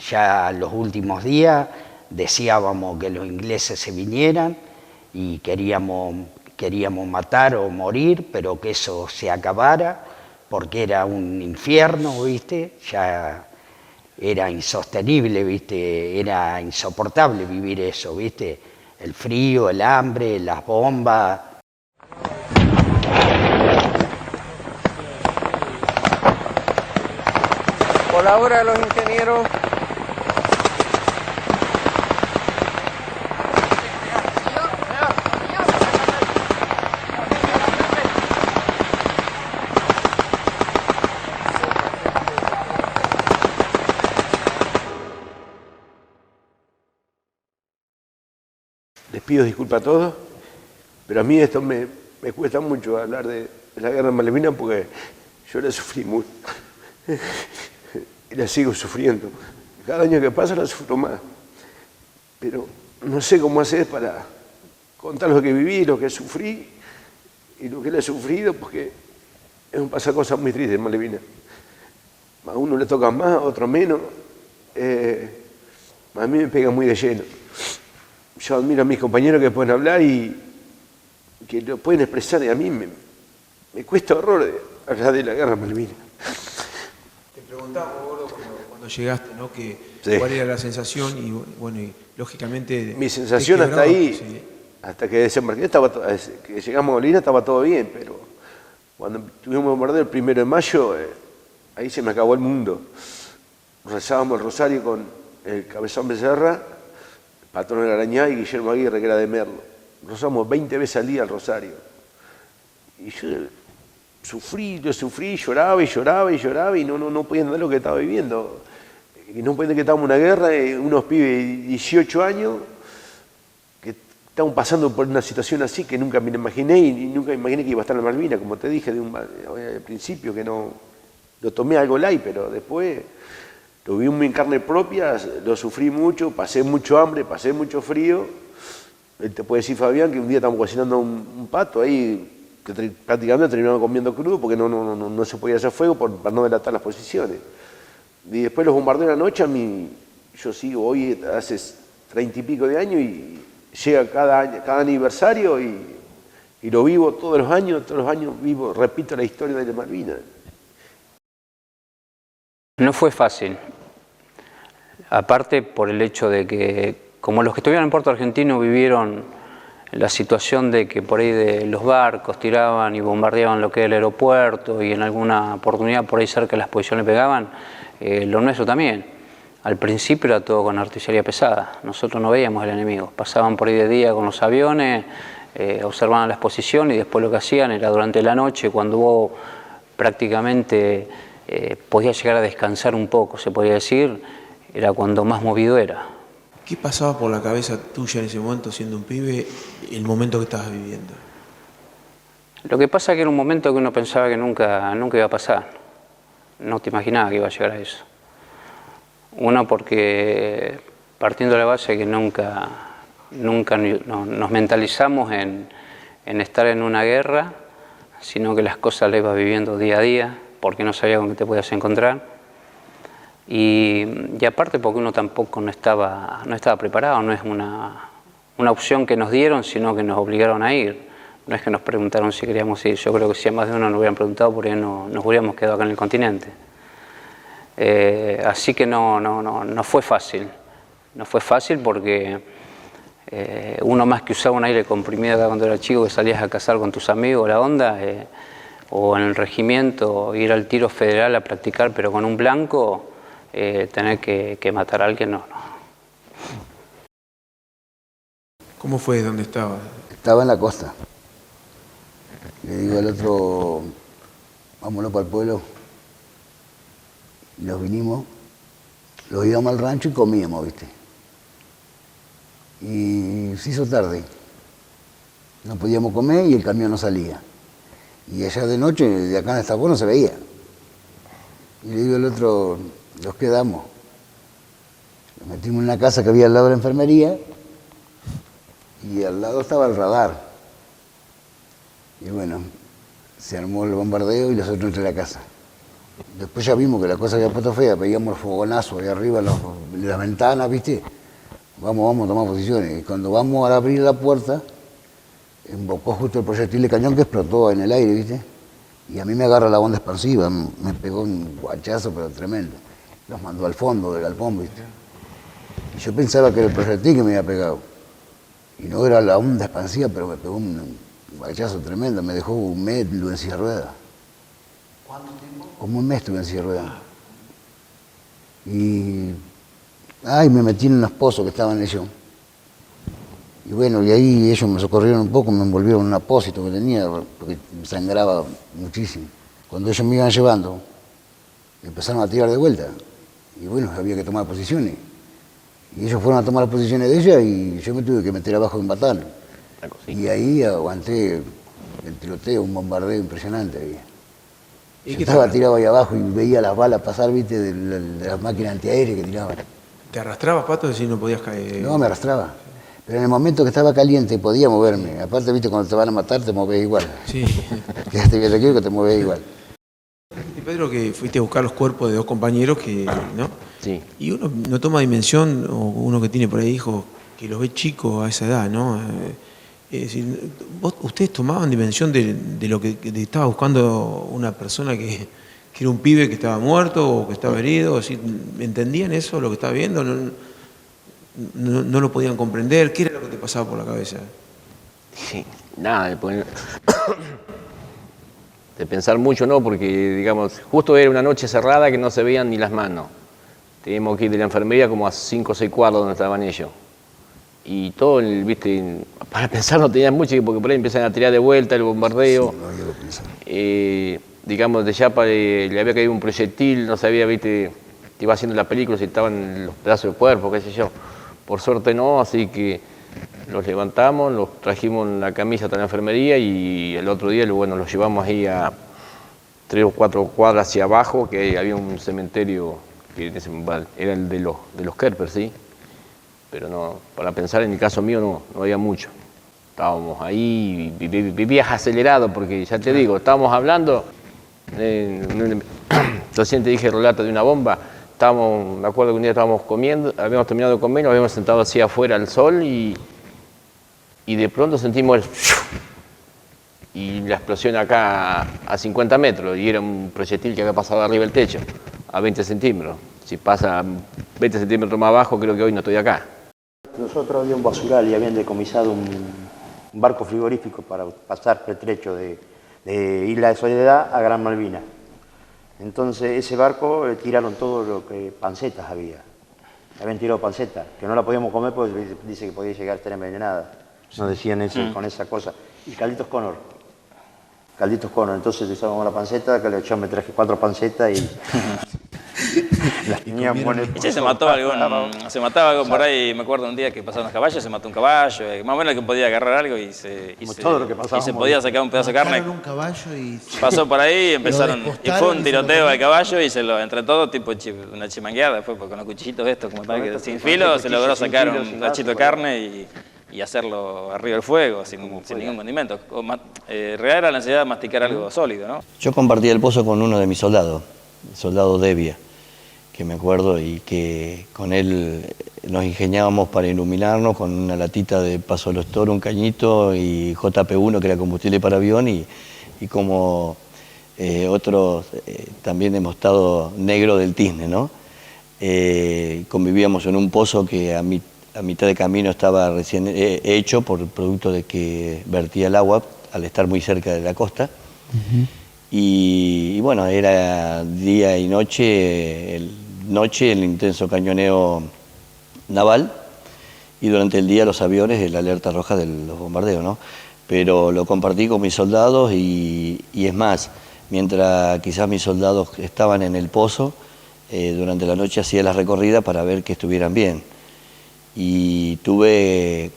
ya los últimos días deseábamos que los ingleses se vinieran y queríamos matar o morir, pero que eso se acabara, porque era un infierno, ¿viste? Ya era insostenible, ¿viste? Era insoportable vivir eso, ¿viste? El frío, el hambre, las bombas. Por la hora de los ingenieros. Les pido disculpas a todos, pero a mí esto me cuesta mucho hablar de la guerra de Malvinas porque yo la sufrí mucho y la sigo sufriendo. Cada año que pasa la sufro más, pero no sé cómo hacer para contar lo que viví, lo que sufrí y lo que le he sufrido, porque es un pasacosas muy triste en Malvinas. A uno le toca más, a otro menos. A mí me pega muy de lleno. Yo admiro a mis compañeros que pueden hablar y que lo pueden expresar, y a mí me cuesta horror hablar de la guerra Malvinas. Te preguntaba, Gordo, cuando llegaste, ¿no? Sí. ¿Cuál era la sensación? Y bueno, y lógicamente... Mi sensación hasta ahí, sí, hasta que desembarqué, que llegamos a Malvinas estaba todo bien, pero cuando tuvimos bombardeo el 1 de mayo, ahí se me acabó el mundo. Rezábamos el rosario con el Cabezón Becerra, patrón de la Arañá, y Guillermo Aguirre, que era de Merlo. Rezamos 20 veces al día el rosario. Y yo sufrí, lloraba y no podía entender lo que estaba viviendo. Y no podía entender que estábamos en una guerra, unos pibes de 18 años, que estaban pasando por una situación así que nunca me imaginé, y nunca me imaginé que iba a estar en Malvinas, como te dije al principio, que no lo tomé algo light, pero después lo vi muy en carne propia, lo sufrí mucho, pasé mucho hambre, pasé mucho frío. Él te puede decir, Fabián, que un día estábamos cocinando un pato ahí, que prácticamente terminamos comiendo crudo porque no se podía hacer fuego para no delatar las posiciones. Y después los bombardeos de la noche, yo sigo hoy, hace 30 y pico de años, y llega cada aniversario y lo vivo todos los años vivo, repito la historia de Malvinas. No fue fácil, aparte por el hecho de que, como los que estuvieron en Puerto Argentino vivieron la situación de que por ahí de los barcos tiraban y bombardeaban lo que era el aeropuerto, y en alguna oportunidad por ahí cerca de las posiciones pegaban, lo nuestro también. Al principio era todo con artillería pesada, nosotros no veíamos al enemigo, pasaban por ahí de día con los aviones, observaban las posiciones, y después lo que hacían era durante la noche, cuando hubo prácticamente... podía llegar a descansar un poco, se podría decir, era cuando más movido era. ¿Qué pasaba por la cabeza tuya en ese momento, siendo un pibe, el momento que estabas viviendo? Lo que pasa es que era un momento que uno pensaba que nunca iba a pasar. No te imaginaba que iba a llegar a eso. Uno, porque partiendo de la base que nunca nos mentalizamos en estar en una guerra, sino que las cosas las ibas viviendo día a día, porque no sabía con qué te podías encontrar. Y aparte porque uno tampoco no estaba preparado, no es una opción que nos dieron, sino que nos obligaron a ir. No es que nos preguntaron si queríamos ir. Yo creo que si a más de uno nos hubieran preguntado, por ahí no nos hubiéramos quedado acá en el continente. Así que no fue fácil. No fue fácil porque uno, más que usaba un aire comprimido acá cuando era chico, que salías a cazar con tus amigos, la onda, o en el regimiento, ir al tiro federal a practicar, pero con un blanco, tener que matar a alguien, no. ¿Cómo fue? ¿Dónde estaba? Estaba en la costa. Le digo al otro, vámonos para el pueblo. Y nos vinimos, los íbamos al rancho y comíamos, ¿viste? Y se hizo tarde. No podíamos comer y el camión no salía. Y allá de noche, de acá en esta no se veía. Y le digo al otro, los quedamos. Nos metimos en una casa que había al lado de la enfermería y al lado estaba el radar. Y bueno, se armó el bombardeo y nosotros entre la casa. Después ya vimos que la cosa había puesto fea, veíamos el fogonazo ahí arriba en las ventanas, ¿viste? Vamos a tomar posiciones. Y cuando vamos a abrir la puerta, embocó justo el proyectil de cañón que explotó en el aire, ¿viste? Y a mí me agarra la onda expansiva, me pegó un guachazo, pero tremendo. Los mandó al fondo del galpón, ¿viste? Y yo pensaba que era el proyectil que me había pegado. Y no era la onda expansiva, pero me pegó un guachazo tremendo, me dejó un mes en silla de ruedas. ¿Cuánto tiempo? Como un mes estuve en silla de ruedas. Y me metí en unos pozos que estaban ellos. Y bueno, y ahí ellos me socorrieron un poco, me envolvieron en un apósito que tenía, porque me sangraba muchísimo. Cuando ellos me iban llevando, empezaron a tirar de vuelta. Y bueno, había que tomar posiciones. Y ellos fueron a tomar las posiciones de ella y yo me tuve que meter abajo de un batán. Y ahí aguanté el tiroteo, un bombardeo impresionante había. Yo estaba tirado ahí abajo y veía las balas pasar, viste, de las máquinas antiaéreas que tiraban. ¿Te arrastrabas, Pato, si no podías caer? No, me arrastraba. Pero en el momento que estaba caliente podía moverme. Aparte, viste, cuando te van a matar te movés igual. Sí. Quédate bien tranquilo que te movés igual. Pedro, que fuiste a buscar los cuerpos de dos compañeros que, ¿no? Sí. Y uno no toma dimensión, o uno que tiene por ahí hijos, que los ve chicos a esa edad, ¿no? Es decir, ¿ustedes tomaban dimensión de lo que estaba buscando una persona que era un pibe que estaba muerto o que estaba herido? Es decir, ¿entendían eso, lo que estaba viendo? ¿No lo podían comprender? ¿Qué era lo que te pasaba por la cabeza? Sí, nada, de pensar mucho, ¿no? Porque, digamos, justo era una noche cerrada que no se veían ni las manos. Teníamos que ir de la enfermería como a 5 o 6 cuadros donde estaban ellos. Y todo, viste, para pensar no tenían mucho, porque por ahí empezaron a tirar de vuelta el bombardeo. Digamos, de Yapa le había caído un proyectil, no sabía, viste, que iba haciendo la película, si estaban los pedazos del cuerpo, qué sé yo. Por suerte no, así que los levantamos, los trajimos en la camilla hasta la enfermería y el otro día, bueno, los llevamos ahí a 3 o 4 cuadras hacia abajo, que había un cementerio que era el de los Kerper, ¿sí? Pero no, para pensar en el caso mío no había mucho. Estábamos ahí, vivías acelerado, porque ya te digo, estábamos hablando, recién te dije el relato de una bomba. Me acuerdo que un día estábamos comiendo, habíamos terminado de comer, nos habíamos sentado así afuera al sol y de pronto sentimos y la explosión acá a 50 metros y era un proyectil que había pasado arriba del techo a 20 centímetros. Si pasa 20 centímetros más abajo, creo que hoy no estoy acá. Nosotros había un basural y habían decomisado un barco frigorífico para pasar el trecho de Isla de Soledad a Gran Malvina. Entonces ese barco tiraron todo lo que pancetas había. Habían tirado pancetas, que no la podíamos comer porque dice que podía llegar a estar envenenada. Nos decían eso, con esa cosa. Y Calditos Connor. Entonces usábamos la panceta, que le echamos 3 o 4 pancetas y las teníamos en el... Se mataba algo por ahí, me acuerdo un día que pasaron los caballos, se mató un caballo, más o menos que podía agarrar algo y se podía sacar un pedazo de carne. Un caballo y pasó por ahí y fue un tiroteo al caballo y entre todos, tipo una chimangueada, después con los cuchillitos estos, como tal, que sin filo, se logró sacar un cachito de carne y hacerlo arriba del fuego, sin ningún condimento. Real era la necesidad de masticar algo sólido, ¿no? Yo compartí el pozo con uno de mis soldados, el soldado Devia, que me acuerdo, y que con él nos ingeniábamos para iluminarnos con una latita de Paso a los Toros, un cañito, y JP1, que era combustible para avión, y como otros también hemos estado negro del tizne, ¿no? Convivíamos en un pozo que a mitad de camino estaba recién hecho por el producto de que vertía el agua al estar muy cerca de la costa. Y bueno, era día y noche, el intenso cañoneo naval y durante el día los aviones, la alerta roja de los bombardeos, ¿no? Pero lo compartí con mis soldados y es más, mientras quizás mis soldados estaban en el pozo, durante la noche hacía la recorrida para ver que estuvieran bien. Y tuve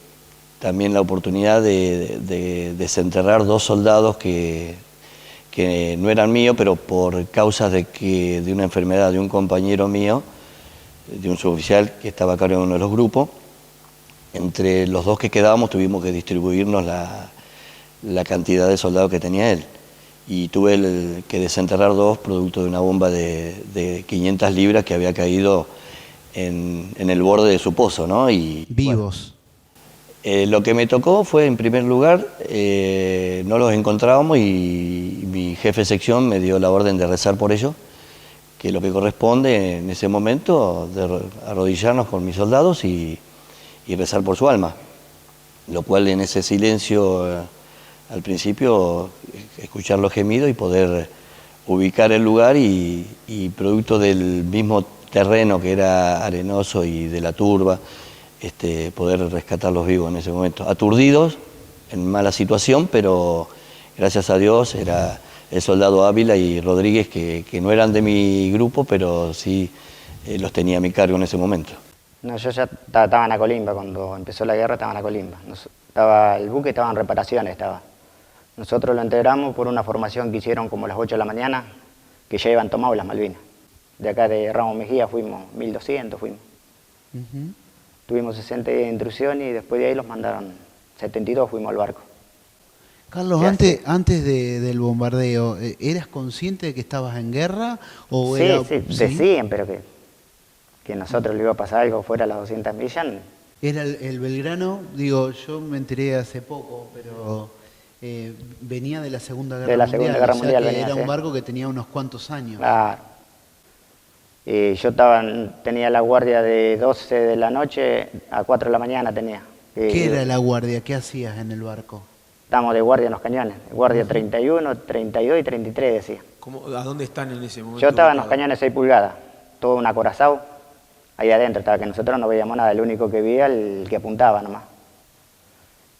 también la oportunidad de desenterrar 2 soldados que no eran míos, pero por causas de una enfermedad de un compañero mío, de un suboficial que estaba a cargo de uno de los grupos. Entre los 2 que quedábamos tuvimos que distribuirnos la cantidad de soldados que tenía él. Y tuve que desenterrar 2 producto de una bomba de 500 libras que había caído en el borde de su pozo, ¿no? Y, vivos. Bueno, lo que me tocó fue, en primer lugar, no los encontrábamos y mi jefe de sección me dio la orden de rezar por ellos, que es lo que corresponde en ese momento, de arrodillarnos con mis soldados y rezar por su alma. Lo cual en ese silencio, al principio, escuchar los gemidos y poder ubicar el lugar y producto del mismo terreno que era arenoso y de la turba, poder rescatarlos vivos en ese momento. Aturdidos, en mala situación, pero gracias a Dios era el soldado Ávila y Rodríguez, que no eran de mi grupo, pero sí los tenía a mi cargo en ese momento. No, yo ya estaba en Acolimba, cuando empezó la guerra estaba en Acolimba. El buque estaba en reparaciones, Nosotros lo integramos por una formación que hicieron como a las 8 de la mañana, que ya iban tomados las Malvinas. De acá de Ramos Mejía fuimos 1200, Tuvimos 60 días de intrusión y después de ahí los mandaron 72, fuimos al barco. Carlos, antes del bombardeo, ¿eras consciente de que estabas en guerra? O Sí, decían, pero que nosotros le iba a pasar algo fuera de las 200 millas. Era el Belgrano, digo, yo me enteré hace poco, pero venía de la Segunda Guerra Mundial. Segunda Guerra Mundial que venía, era sí. un barco que tenía unos cuantos años. Claro. Yo tenía la guardia de 12 de la noche a 4 de la mañana tenía. ¿Qué era la guardia? ¿Qué hacías en el barco? Estábamos de guardia en los cañones, guardia 31, 32 y 33 decía. ¿A dónde están en ese momento? Yo estaba en los cañones 6 pulgadas, todo un acorazado, ahí adentro estaba, que nosotros no veíamos nada, el único que veía el que apuntaba nomás.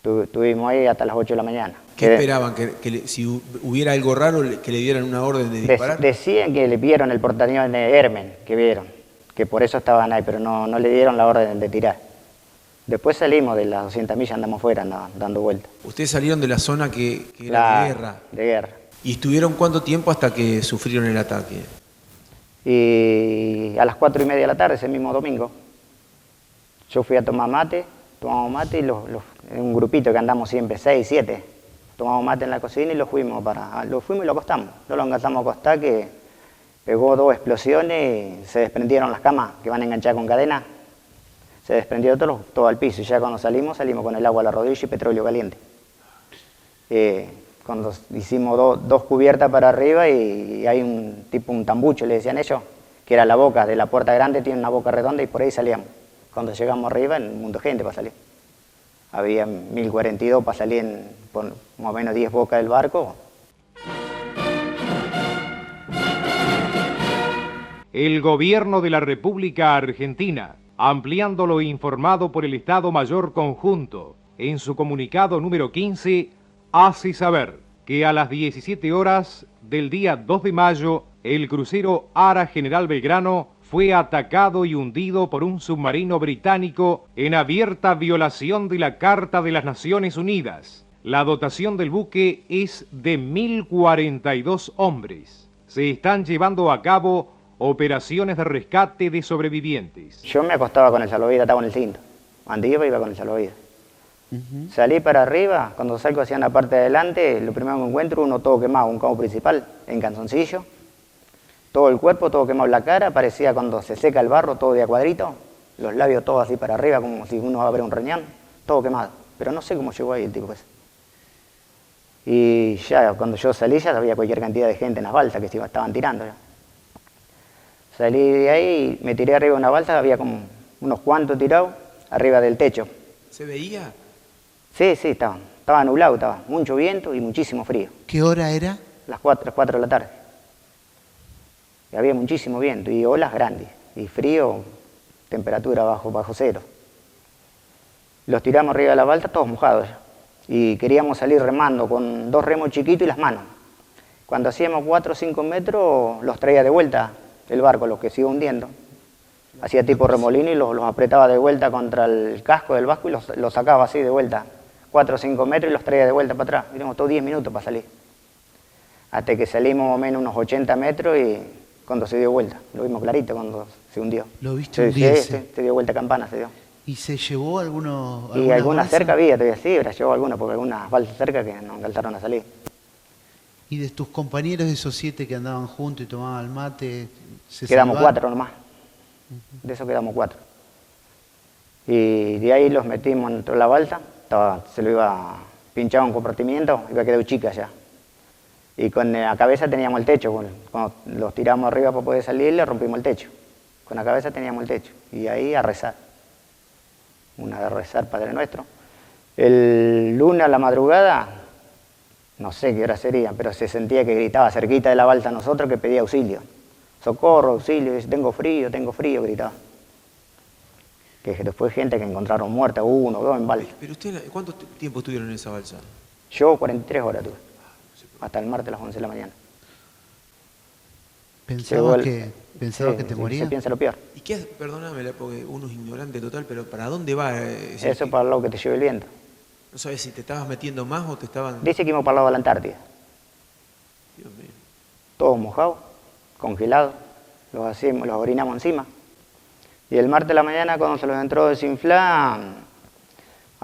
Estuvimos ahí hasta las 8 de la mañana. ¿Qué esperaban? ¿Que si hubiera algo raro, que le dieran una orden de disparar? Decían que le vieron el portaaviones Hermen, que vieron, que por eso estaban ahí, pero no le dieron la orden de tirar. Después salimos de las 200 millas, andamos fuera, dando vueltas. Ustedes salieron de la zona que era de guerra. De guerra. ¿Y estuvieron cuánto tiempo hasta que sufrieron el ataque? Y a las 4:30 de la tarde, ese mismo domingo, yo fui a tomamos mate y en un grupito que andamos siempre, 6, 7, tomamos mate en la cocina y lo fuimos y lo acostamos. No lo enganchamos a acostar, que pegó 2 explosiones y se desprendieron las camas que van enganchadas con cadena. Se desprendió todo al piso y ya cuando salimos con el agua a la rodilla y petróleo caliente. Cuando hicimos 2 cubiertas para arriba y hay un tambucho, le decían ellos, que era la boca de la puerta grande, tiene una boca redonda y por ahí salíamos. Cuando llegamos arriba, un mundo de gente para salir. Había 1042 para salir por más o menos 10 bocas del barco. El gobierno de la República Argentina, ampliando lo informado por el Estado Mayor Conjunto, en su comunicado número 15, hace saber que a las 17 horas del día 2 de mayo, el crucero Ara General Belgrano fue atacado y hundido por un submarino británico en abierta violación de la Carta de las Naciones Unidas. La dotación del buque es de 1042 hombres. Se están llevando a cabo operaciones de rescate de sobrevivientes. Yo me acostaba con el salvavidas, estaba en el cinto. Cuando iba con el salvavidas. Salí para arriba, cuando salgo hacia la parte de adelante, lo primero que encuentro, uno todo quemado, un cabo principal, en calzoncillo. Todo el cuerpo, todo quemado, la cara, parecía cuando se seca el barro, todo de a cuadrito. Los labios todos así para arriba, como si uno abre un riñón, todo quemado. Pero no sé cómo llegó ahí el tipo ese. Y ya cuando yo salí ya había cualquier cantidad de gente en las balsas que se estaban tirando ya. Salí de ahí y me tiré arriba de una balsa, había como unos cuantos tirados arriba del techo. ¿Se veía? Sí, estaba nublado, estaba mucho viento y muchísimo frío. ¿Qué hora era? Las 4 de la tarde. Y había muchísimo viento y olas grandes y frío, temperatura bajo cero. Los tiramos arriba de la balsa todos mojados ya. Y queríamos salir remando con 2 remos chiquitos y las manos. Cuando hacíamos 4 o 5 metros los traía de vuelta el barco, los que se iba hundiendo. Hacía tipo remolino y los apretaba de vuelta contra el casco del barco y los sacaba así de vuelta. 4 o 5 metros y los traía de vuelta para atrás. Teníamos todos 10 minutos para salir. Hasta que salimos más o menos unos 80 metros y cuando se dio vuelta. Lo vimos clarito cuando se hundió. ¿Lo viste hundirse? Sí, se dio vuelta campana, se dio. ¿Y se llevó algunos? Y algunas cerca había, todavía sí, llevó algunas, porque algunas balsas cerca que nos alcanzaron a salir. ¿Y de tus compañeros, esos 7 que andaban juntos y tomaban el mate, se quedamos salvaron? 4 nomás. De eso quedamos 4. Y de ahí los metimos dentro de la balsa, se lo iba pinchado un compartimiento, iba a quedar chica ya. Y con la cabeza teníamos el techo, cuando los tiramos arriba para poder salir, le rompimos el techo. Con la cabeza teníamos el techo, y ahí a rezar. Una de rezar, Padre Nuestro. El lunes a la madrugada, no sé qué hora sería, pero se sentía que gritaba cerquita de la balsa a nosotros que pedía auxilio. Socorro, auxilio, dice, tengo frío, gritaba. Que después gente que encontraron muerta, 1 o 2 en balsa. ¿Pero usted cuánto tiempo estuvieron en esa balsa? Yo 43 horas tuve, hasta el martes a las 11 de la mañana. ¿Pensaba que te morías? Se piensa lo peor. ¿Y qué hace? Perdóname, porque uno es ignorante total, pero ¿para dónde va? Eso para el lado que te lleve el viento. ¿No sabes si te estabas metiendo más o te estaban...? Dice que íbamos para el lado de la Antártida. Dios mío. Todos mojados, congelados, los orinamos encima. Y el martes de la mañana, cuando se los entró a desinflar,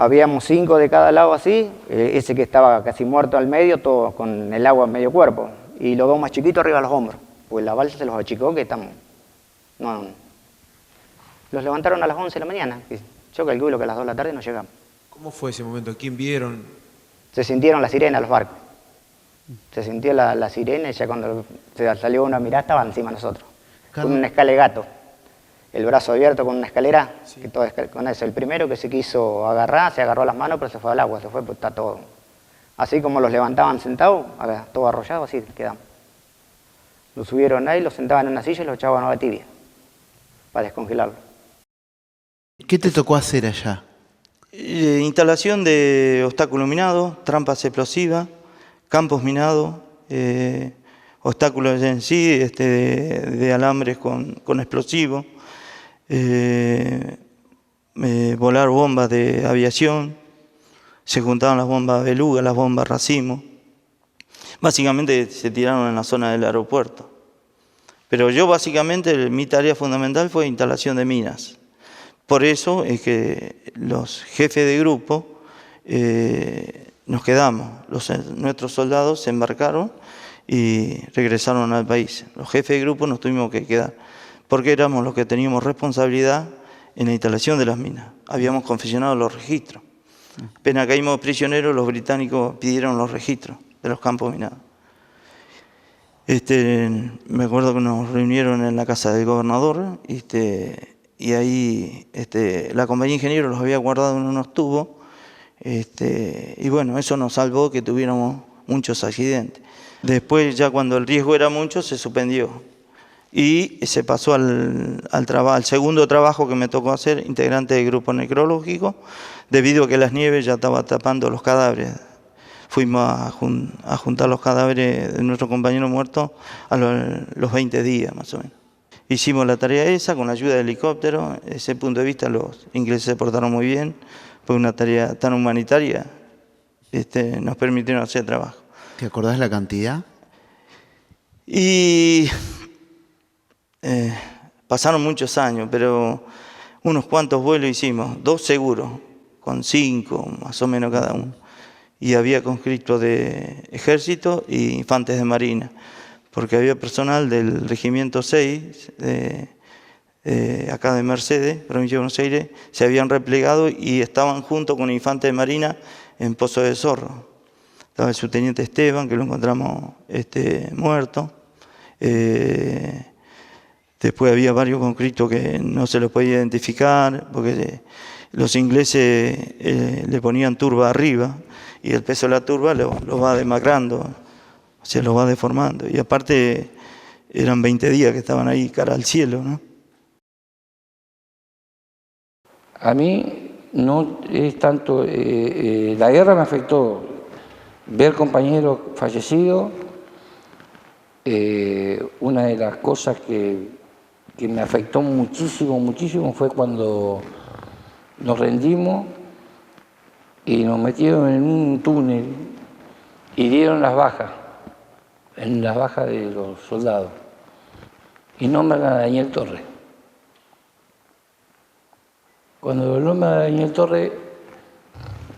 Habíamos 5 de cada lado así, ese que estaba casi muerto al medio, todo con el agua en medio cuerpo, y los 2 más chiquitos arriba de los hombros, pues la balsa se los achicó que estamos... No, los levantaron a las 11 de la mañana, yo calculo que a las 2 de la tarde no llegamos. ¿Cómo fue ese momento? ¿Quién vieron? Se sintieron las sirenas los barcos, se sintió la sirena y ya cuando se salió uno a mirar estaba encima de nosotros, con un escalegato. El brazo abierto con una escalera, que todo con eso. El primero que se quiso agarrar, se agarró las manos, pero se fue al agua, se fue, pues está todo. Así como los levantaban sentados, todo arrollado, así quedamos. Lo subieron ahí, lo sentaban en una silla y lo echaban a agua tibia, para descongelarlo. ¿Qué te tocó hacer allá? Instalación de obstáculo minado, trampas explosivas, campos minados, obstáculos en sí, de alambres con explosivos. Volar bombas de aviación, se juntaban las bombas beluga, las bombas racimo. Básicamente se tiraron en la zona del aeropuerto. Pero yo básicamente, mi tarea fundamental fue instalación de minas. Por eso es que los jefes de grupo nos quedamos. Nuestros soldados se embarcaron y regresaron al país. Los jefes de grupo nos tuvimos que quedar, porque éramos los que teníamos responsabilidad en la instalación de las minas. Habíamos confeccionado los registros. Apenas caímos prisioneros, los británicos pidieron los registros de los campos minados. Me acuerdo que nos reunieron en la casa del gobernador y ahí la compañía de ingenieros los había guardado en unos tubos y bueno, eso nos salvó que tuviéramos muchos accidentes. Después, ya cuando el riesgo era mucho, se suspendió. Y se pasó al segundo trabajo que me tocó hacer, integrante del grupo necrológico, debido a que las nieves ya estaban tapando los cadáveres. Fuimos a juntar los cadáveres de nuestro compañero muerto a los 20 días más o menos. Hicimos la tarea esa con la ayuda de helicóptero. Desde ese punto de vista los ingleses se portaron muy bien, fue una tarea tan humanitaria, nos permitieron hacer trabajo. ¿Te acordás la cantidad? Y pasaron muchos años, pero unos cuantos vuelos hicimos, 2 seguros, con 5 más o menos cada uno. Y había conscriptos de ejército y infantes de marina, porque había personal del regimiento 6, acá de Mercedes, provincia de Buenos Aires, se habían replegado y estaban junto con infantes de marina en Pozo de Zorro. Estaba el subteniente Esteban, que lo encontramos muerto. Después había varios conscriptos que no se los podía identificar, porque los ingleses le ponían turba arriba, y el peso de la turba lo va demacrando, se lo va deformando. Y aparte eran 20 días que estaban ahí cara al cielo, ¿no? A mí no es tanto, la guerra me afectó, ver compañeros fallecidos, una de las cosas que me afectó muchísimo fue cuando nos rendimos y nos metieron en un túnel y dieron las bajas, en las bajas de los soldados, y nombran a Daniel Torres. Cuando lo nombran a Daniel Torres,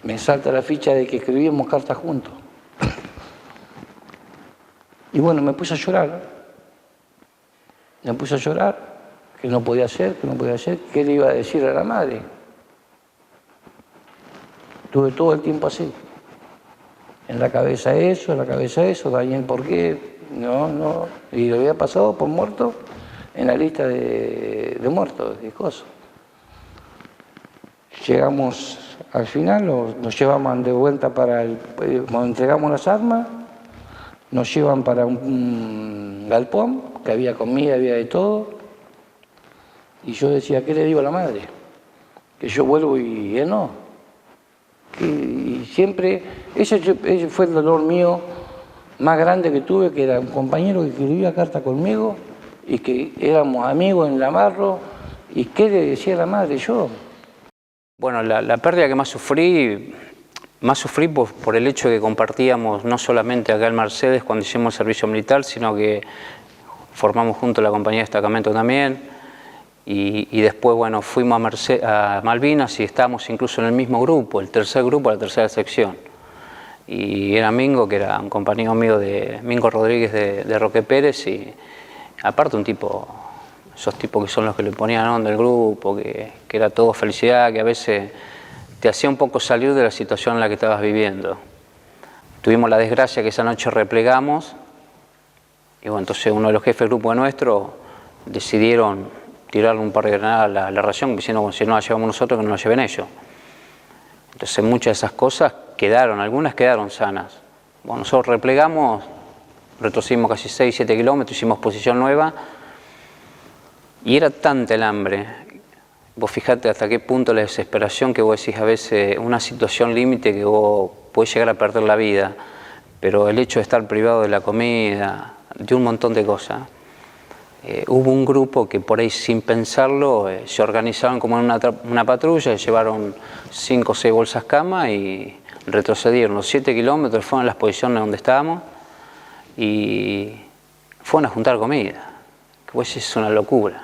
me salta la ficha de que escribíamos cartas juntos. Y bueno, me puse a llorar. Que no podía ser, qué le iba a decir a la madre. Tuve todo el tiempo así. En la cabeza eso, Daniel, ¿por qué? No. Y lo había pasado por muerto en la lista de muertos, de cosas. Llegamos al final, nos llevaban de vuelta cuando entregamos las armas, nos llevan para un galpón, que había comida, había de todo. Y yo decía, ¿qué le digo a la madre? Que yo vuelvo y él no. Y siempre, ese fue el dolor mío más grande que tuve, que era un compañero que escribía carta conmigo y que éramos amigos en Lamarro. ¿Y qué le decía a la madre yo? Bueno, la pérdida que más sufrí por el hecho de que compartíamos no solamente acá en Mercedes cuando hicimos el servicio militar, sino que formamos juntos la compañía de destacamento también. Y después, bueno, fuimos a Malvinas y estábamos incluso en el mismo grupo, el tercer grupo, la tercera sección. Y era Mingo, que era un compañero mío, Mingo Rodríguez de Roque Pérez, y aparte un tipo, esos tipos que son los que le ponían onda al grupo, que era todo felicidad, que a veces te hacía un poco salir de la situación en la que estabas viviendo. Tuvimos la desgracia que esa noche replegamos, y bueno, entonces uno de los jefes del grupo nuestro decidieron tirarle un par de granadas a la ración, diciendo, bueno, si no la llevamos nosotros, que no la lleven ellos. Entonces muchas de esas cosas quedaron, algunas quedaron sanas. Bueno, nosotros replegamos, retrocedimos casi 6-7 kilómetros, hicimos posición nueva, y era tanta el hambre. Vos fijate hasta qué punto la desesperación, que vos decís a veces una situación límite que vos podés llegar a perder la vida, pero el hecho de estar privado de la comida, de un montón de cosas. Hubo un grupo que por ahí sin pensarlo se organizaron como en una patrulla, llevaron 5 o 6 bolsas cama y retrocedieron los 7 kilómetros, fueron a las posiciones donde estábamos y fueron a juntar comida, que pues es una locura,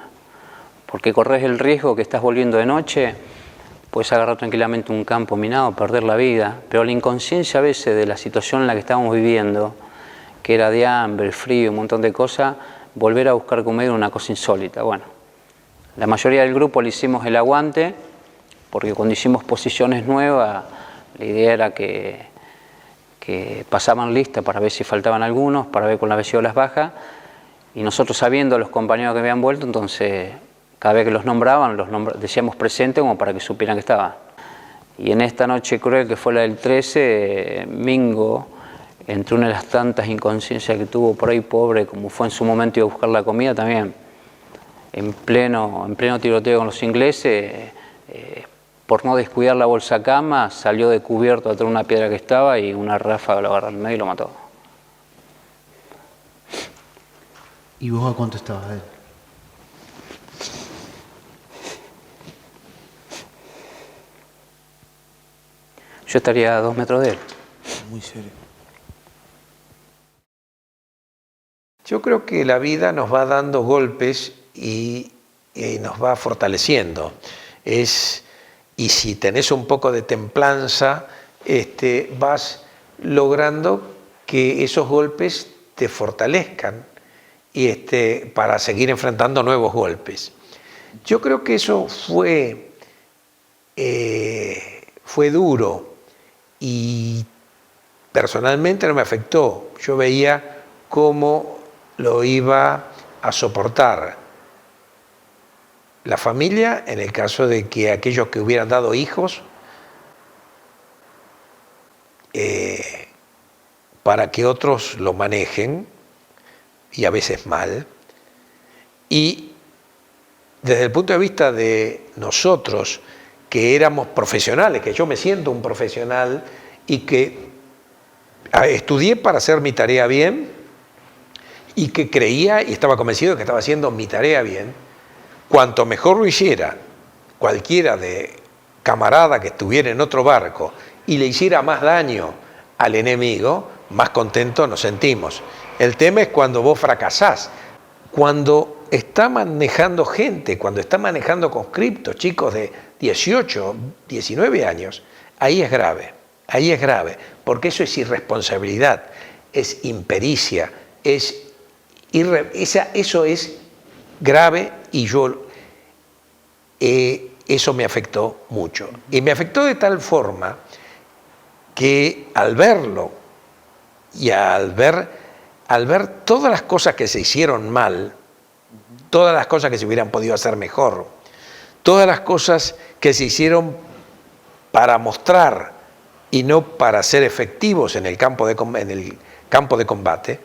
porque corres el riesgo que estás volviendo de noche, puedes agarrar tranquilamente un campo minado, perder la vida, pero la inconsciencia a veces de la situación en la que estábamos viviendo, que era de hambre, frío, un montón de cosas, volver a buscar comida era una cosa insólita. Bueno, la mayoría del grupo le hicimos el aguante, porque cuando hicimos posiciones nuevas, la idea era que pasaban lista para ver si faltaban algunos, para ver con la vez las bajas, y nosotros sabiendo los compañeros que habían vuelto, entonces cada vez que los nombraban, decíamos presente como para que supieran que estaban. Y en esta noche cruel, que fue la del 13, Mingo, entre una de las tantas inconsciencias que tuvo por ahí, pobre, como fue en su momento ir a buscar la comida también, en pleno tiroteo con los ingleses, por no descuidar la bolsa cama, salió de cubierto atrás de una piedra que estaba y una ráfaga lo agarró en medio y lo mató. ¿Y vos a cuánto estabas de él? Yo estaría a 2 metros de él. Muy serio. Yo creo que la vida nos va dando golpes y nos va fortaleciendo. Y si tenés un poco de templanza, vas logrando que esos golpes te fortalezcan y para seguir enfrentando nuevos golpes. Yo creo que eso fue duro y personalmente no me afectó. Yo veía cómo lo iba a soportar la familia en el caso de que aquellos que hubieran dado hijos para que otros lo manejen, y a veces mal. Y desde el punto de vista de nosotros, que éramos profesionales, que yo me siento un profesional y que estudié para hacer mi tarea bien y que creía y estaba convencido de que estaba haciendo mi tarea bien, cuanto mejor lo hiciera cualquiera de camarada que estuviera en otro barco y le hiciera más daño al enemigo, más contentos nos sentimos. El tema es cuando vos fracasás, cuando está manejando gente, cuando está manejando conscriptos, chicos de 18, 19 años, ahí es grave, porque eso es irresponsabilidad, es impericia, eso es grave y eso me afectó mucho. Y me afectó de tal forma que al verlo y al ver todas las cosas que se hicieron mal, todas las cosas que se hubieran podido hacer mejor, todas las cosas que se hicieron para mostrar y no para ser efectivos en el campo de combate,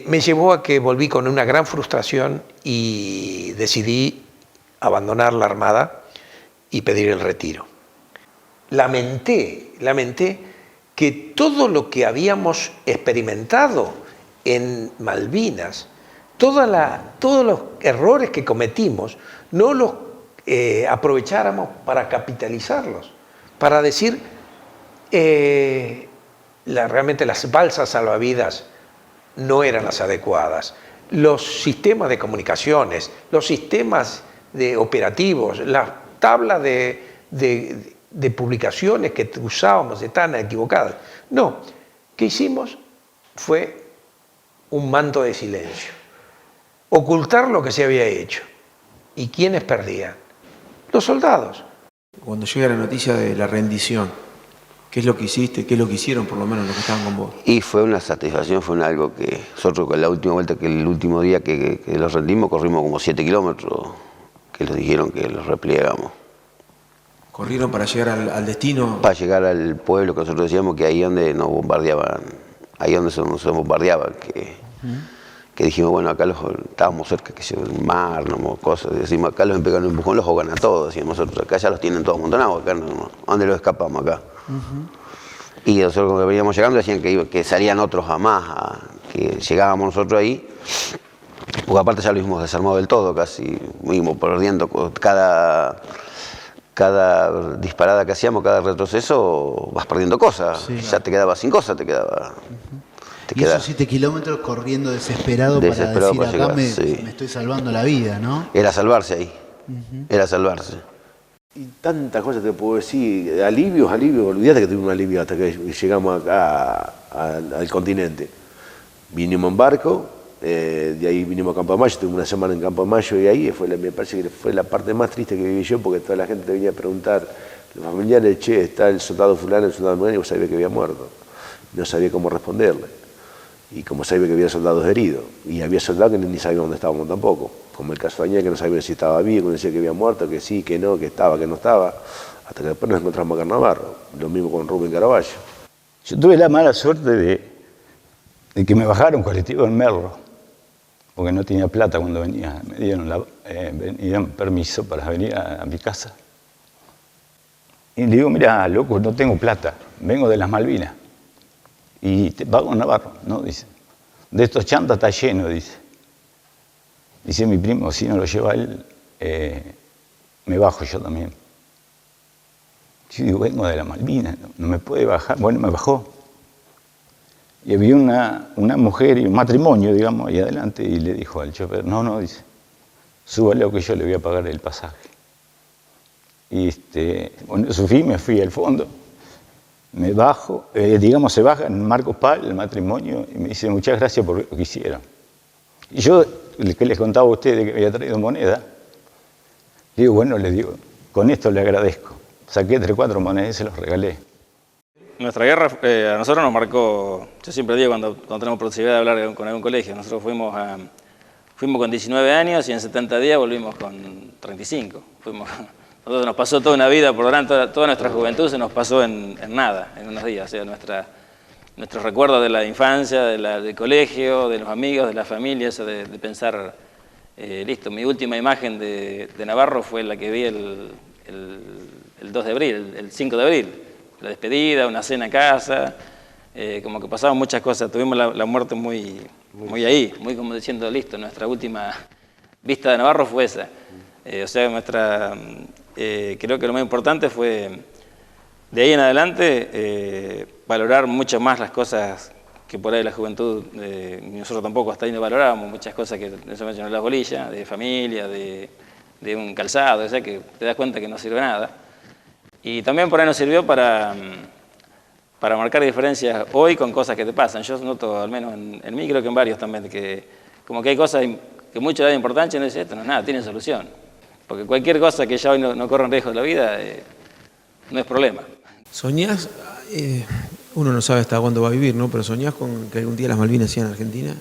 me llevó a que volví con una gran frustración y decidí abandonar la Armada y pedir el retiro. Lamenté que todo lo que habíamos experimentado en Malvinas, todos los errores que cometimos, no los aprovecháramos para capitalizarlos, para decir, realmente las balsas salvavidas no eran las adecuadas, los sistemas de comunicaciones, los sistemas de operativos, las tablas de publicaciones que usábamos están equivocadas. No, ¿qué hicimos? Fue un manto de silencio. Ocultar lo que se había hecho. ¿Y quiénes perdían? Los soldados. Cuando llega la noticia de la rendición, ¿qué es lo que hiciste? ¿Qué es lo que hicieron por lo menos los que estaban con vos? Y fue una satisfacción, fue algo que nosotros con la última vuelta, que el último día que los rendimos, corrimos como 7 kilómetros, que nos dijeron que los replegamos. ¿Corrieron para llegar al destino? Para llegar al pueblo, que nosotros decíamos que ahí donde nos bombardeaban, ahí donde se bombardeaban, que dijimos, bueno, acá estábamos cerca, que el mar, no, cosas, decimos, acá los pegan un empujón, los ahogan a todos, decíamos nosotros, acá ya los tienen todos amontonados, acá no, ¿dónde los escapamos acá? Y nosotros cuando veníamos llegando decían que salían otros jamás, que llegábamos nosotros ahí, porque aparte ya lo hemos desarmado del todo, casi, fuimos perdiendo cada disparada que hacíamos, cada retroceso, vas perdiendo cosas, sí, ya te quedabas sin cosas, te quedaba... Y esos 7 kilómetros corriendo desesperado para decir, para acá llegar, me estoy salvando la vida, ¿no? Era salvarse ahí, era salvarse. Y tantas cosas te puedo decir, alivios, olvídate que tuvimos un alivio hasta que llegamos acá al continente. Vinimos en barco, de ahí vinimos a Campo de Mayo, tuvimos una semana en Campo de Mayo y ahí me parece que fue la parte más triste que viví yo, porque toda la gente te venía a preguntar, los familiares, che, está el soldado fulano, el soldado fulano, y vos sabías que había muerto. No sabía cómo responderle. Y como sabía que había soldados heridos, y había soldados que ni sabíamos dónde estábamos tampoco, como el caso de Añá, que no sabía si estaba vivo, que decía que había muerto, que sí, que no, que estaba, que no estaba, hasta que después nos encontramos acá en Navarro, lo mismo con Rubén Caraballo. Yo tuve la mala suerte de que me bajaron colectivo en Merlo, porque no tenía plata cuando venía, me dieron permiso para venir a mi casa. Y le digo, mira, loco, no tengo plata, vengo de las Malvinas. Y te pago en Navarro, ¿no? Dice. De estos chantas está lleno, dice. Dice mi primo, si no lo lleva él, me bajo yo también. Yo digo, vengo de la Malvinas, no me puede bajar. Bueno, me bajó. Y había una mujer y un matrimonio, digamos, ahí adelante, y le dijo al chofer, no, dice, súbale o que yo le voy a pagar el pasaje. Y bueno, me fui al fondo. Me bajo, digamos, se baja en Marcos Pal, el matrimonio, y me dice, muchas gracias por lo que hicieron. Y yo, que les contaba a ustedes que había traído moneda, digo, bueno, les digo, con esto le agradezco. Saqué 3 o 4 monedas y se los regalé. Nuestra guerra a nosotros nos marcó, yo siempre digo cuando tenemos posibilidad de hablar con algún colegio, nosotros fuimos con 19 años y en 70 días volvimos con 35. Nosotros nos pasó toda una vida por delante, toda nuestra juventud se nos pasó en nada, en unos días. O sea, nuestros recuerdos de la infancia, del colegio, de los amigos, de la familia, eso de pensar, listo, mi última imagen de Navarro fue la que vi el 2 de abril, el 5 de abril. La despedida, una cena en casa, como que pasaban muchas cosas. Tuvimos la muerte muy ahí, muy como diciendo, listo, nuestra última vista de Navarro fue esa. O sea, creo que lo más importante fue, de ahí en adelante, valorar mucho más las cosas que por ahí la juventud, nosotros tampoco hasta ahí no valorábamos, muchas cosas que en ese momento las bolillas, de familia, de un calzado, o sea, que te das cuenta que no sirve nada. Y también por ahí nos sirvió para marcar diferencias hoy con cosas que te pasan. Yo noto, al menos en mí, creo que en varios también, que como que hay cosas que mucho dan importancia y no dice, esto no es nada, tiene solución. Porque cualquier cosa que ya hoy no corra en riesgo de la vida, no es problema. ¿Soñás? Uno no sabe hasta cuándo va a vivir, ¿no? Pero ¿soñás con que algún día las Malvinas sean Argentina?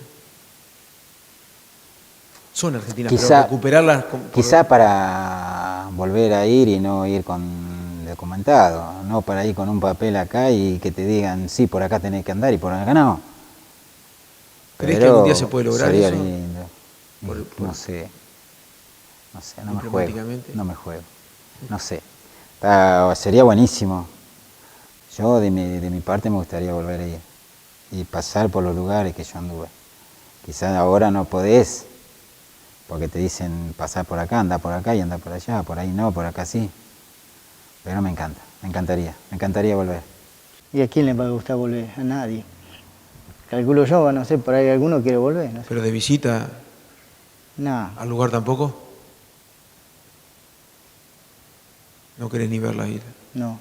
Son argentinas, pero recuperarlas... Quizá para volver a ir y no ir con documentado, no para ir con un papel acá y que te digan, sí, por acá tenés que andar y por acá no. ¿Crees que algún día se puede lograr sería eso? Lindo. No sé, no me juego, no sé. Sería buenísimo. Yo de mi parte me gustaría volver a ir y pasar por los lugares que yo anduve. Quizás ahora no podés, porque te dicen pasar por acá, anda por acá y anda por allá, por ahí no, por acá sí. Pero me encantaría volver. ¿Y a quién le va a gustar volver? A nadie. calculo yo, no sé, por ahí alguno quiere volver. No sé. ¿Pero de visita No, al lugar tampoco? ¿No querés ni ver la isla? no.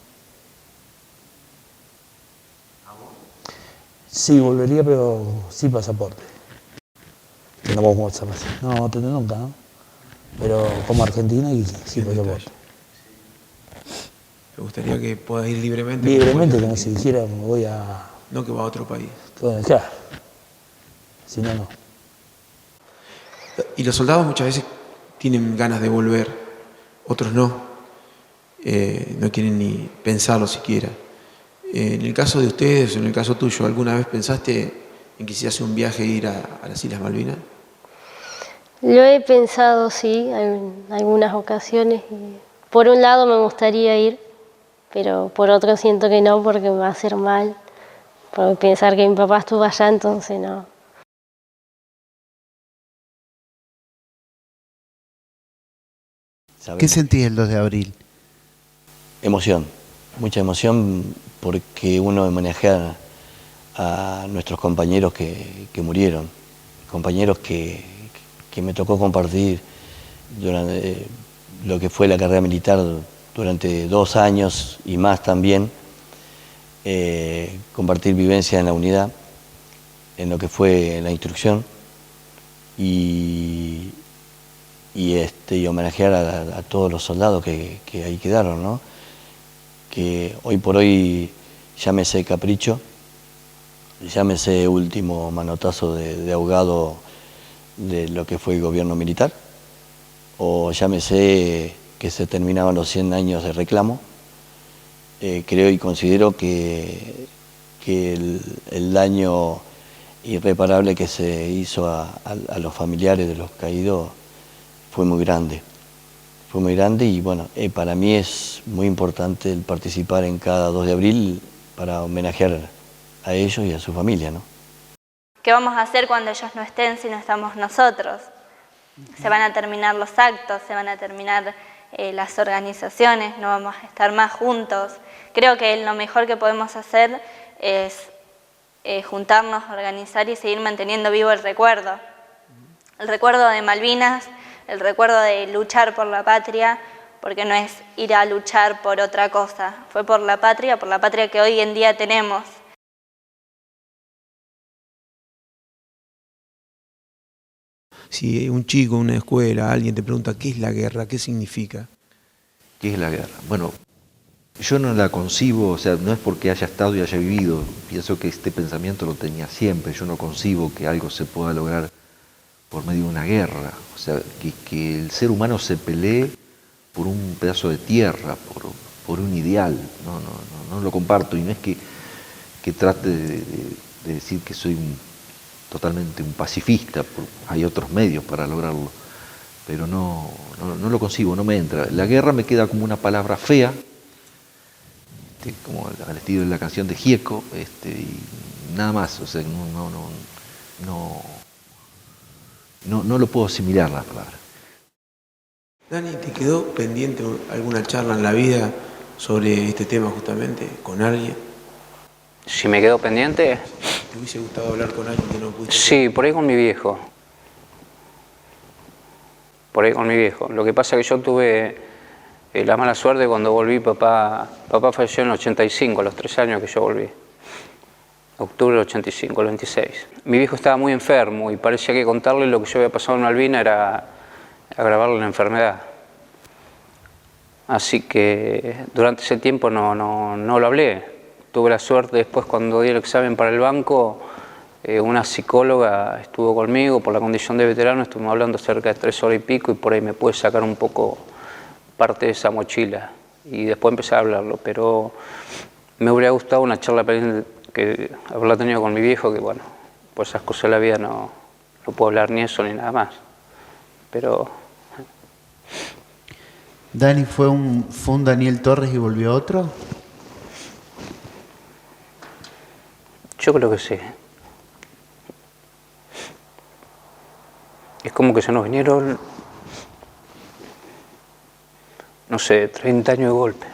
Sí, volvería, pero sí pasaporte. No vamos a pasar. No, tener nunca, ¿no? Pero como Argentina y sí pasaporte. ¿Te gustaría que puedas ir libremente? Libremente, como si dijera, me voy a... No que va a otro país. Claro. Si no, no. Y los soldados muchas veces tienen ganas de volver, otros no. No quieren ni pensarlo siquiera. En el caso de ustedes, en el caso tuyo, ¿alguna vez pensaste en que hiciese un viaje e ir a las Islas Malvinas? Lo he pensado, sí, en algunas ocasiones. Y por un lado me gustaría ir, pero por otro siento que no, porque me va a hacer mal. Por pensar que mi papá estuvo allá, entonces no. ¿Qué sentís el 2 de abril? Emoción, mucha emoción, porque uno homenajea a nuestros compañeros que murieron, compañeros que me tocó compartir durante lo que fue la carrera militar durante 2 años y más también, compartir vivencia en la unidad, en lo que fue la instrucción y homenajear a todos los soldados que ahí quedaron, ¿no? Que hoy por hoy, llámese capricho, llámese último manotazo de ahogado de lo que fue el gobierno militar, o llámese que se terminaban los 100 años de reclamo, creo y considero que el daño irreparable que se hizo a los familiares de los caídos fue muy grande. Fue muy grande y bueno, para mí es muy importante el participar en cada 2 de abril para homenajear a ellos y a su familia, ¿no? ¿Qué vamos a hacer cuando ellos no estén si no estamos nosotros? Se van a terminar los actos, se van a terminar las organizaciones, no vamos a estar más juntos. Creo que lo mejor que podemos hacer es juntarnos, organizar y seguir manteniendo vivo el recuerdo. El recuerdo de Malvinas, el recuerdo de luchar por la patria, porque no es ir a luchar por otra cosa, fue por la patria que hoy en día tenemos. Si un chico, una escuela, alguien te pregunta qué es la guerra, qué significa. ¿Qué es la guerra? Bueno, yo no la concibo, o sea, no es porque haya estado y haya vivido, pienso que este pensamiento lo tenía siempre, yo no concibo que algo se pueda lograr por medio de una guerra, o sea, que el ser humano se pelee por un pedazo de tierra, por un ideal, no lo comparto, y no es que trate de decir que soy totalmente un pacifista, hay otros medios para lograrlo, pero no lo concibo, no me entra. La guerra me queda como una palabra fea, como al estilo de la canción de Gieco, y nada más, o sea, no lo puedo asimilar la palabra. Dani, ¿te quedó pendiente alguna charla en la vida sobre este tema justamente con alguien? Si me quedó pendiente... ¿Te hubiese gustado hablar con alguien que no pudiste? Sí, por ahí con mi viejo. Por ahí con mi viejo. Lo que pasa es que yo tuve la mala suerte cuando volví, papá falleció en el 85, a los 3 años que yo volví. Octubre del 85, el 26. Mi viejo estaba muy enfermo y parecía que contarle lo que yo había pasado en Malvinas era agravarle la enfermedad. Así que durante ese tiempo no lo hablé. Tuve la suerte después cuando di el examen para el banco, una psicóloga estuvo conmigo por la condición de veterano, estuvimos hablando cerca de 3 horas y pico y por ahí me pude sacar un poco parte de esa mochila y después empecé a hablarlo, pero me hubiera gustado una charla que haberla tenido con mi viejo, que bueno, por esas cosas de la vida no puedo hablar ni eso ni nada más, pero... ¿Dani fue un Daniel Torres y volvió otro? Yo creo que sí. Es como que se nos vinieron, no sé, 30 años de golpe.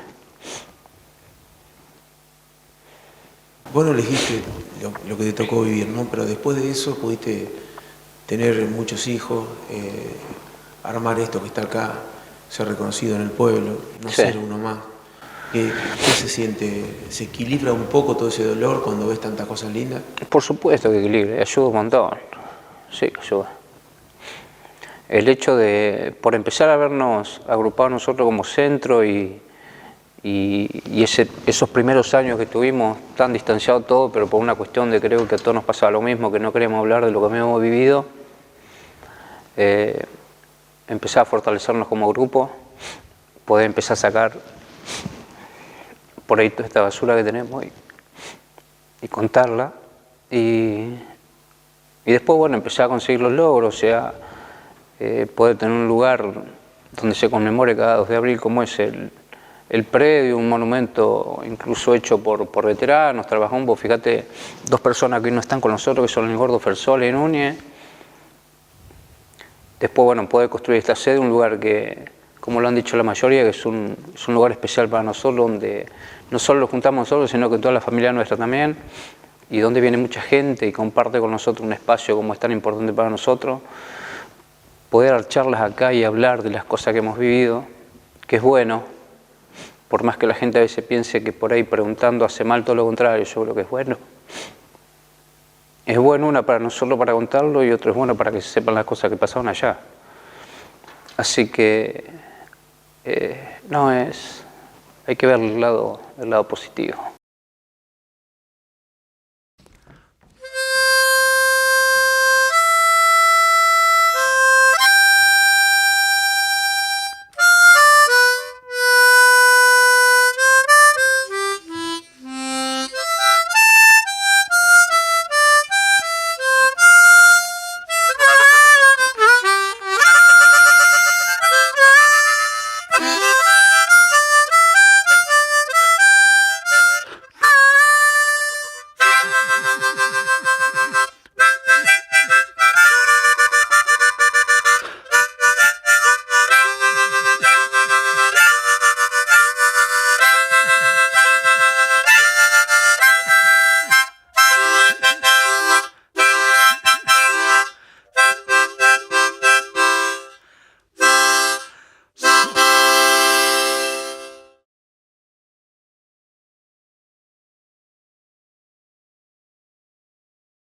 Vos no elegiste lo que te tocó vivir, ¿no? Pero después de eso pudiste tener muchos hijos, armar esto que está acá, ser reconocido en el pueblo, no Sí. ser uno más. ¿Qué se siente? ¿Se equilibra un poco todo ese dolor cuando ves tantas cosas lindas? Por supuesto que equilibra, ayuda un montón. Sí, ayuda. El hecho de, por empezar a vernos agrupados nosotros como centro y esos primeros años que tuvimos tan distanciados todos, pero por una cuestión de creo que a todos nos pasaba lo mismo, que no queremos hablar de lo que habíamos vivido, empezar a fortalecernos como grupo, poder empezar a sacar por ahí toda esta basura que tenemos y contarla, y después, bueno, empezar a conseguir los logros, o sea, poder tener un lugar donde se conmemore cada 2 de abril, como es el predio, un monumento incluso hecho por veteranos, trabajamos, vos fíjate, 2 personas que hoy no están con nosotros, que son el Gordo Fersola y Núñez. Después, bueno, poder construir esta sede, un lugar que, como lo han dicho la mayoría, que es un lugar especial para nosotros, donde no solo lo juntamos nosotros, sino que toda la familia nuestra también, y donde viene mucha gente y comparte con nosotros un espacio como es tan importante para nosotros. Poder dar charlas acá y hablar de las cosas que hemos vivido, que es bueno, por más que la gente a veces piense que por ahí preguntando hace mal, todo lo contrario, yo creo que es bueno. Es bueno, una para nosotros para contarlo y otro es bueno para que se sepan las cosas que pasaron allá. Así que, hay que ver el lado positivo.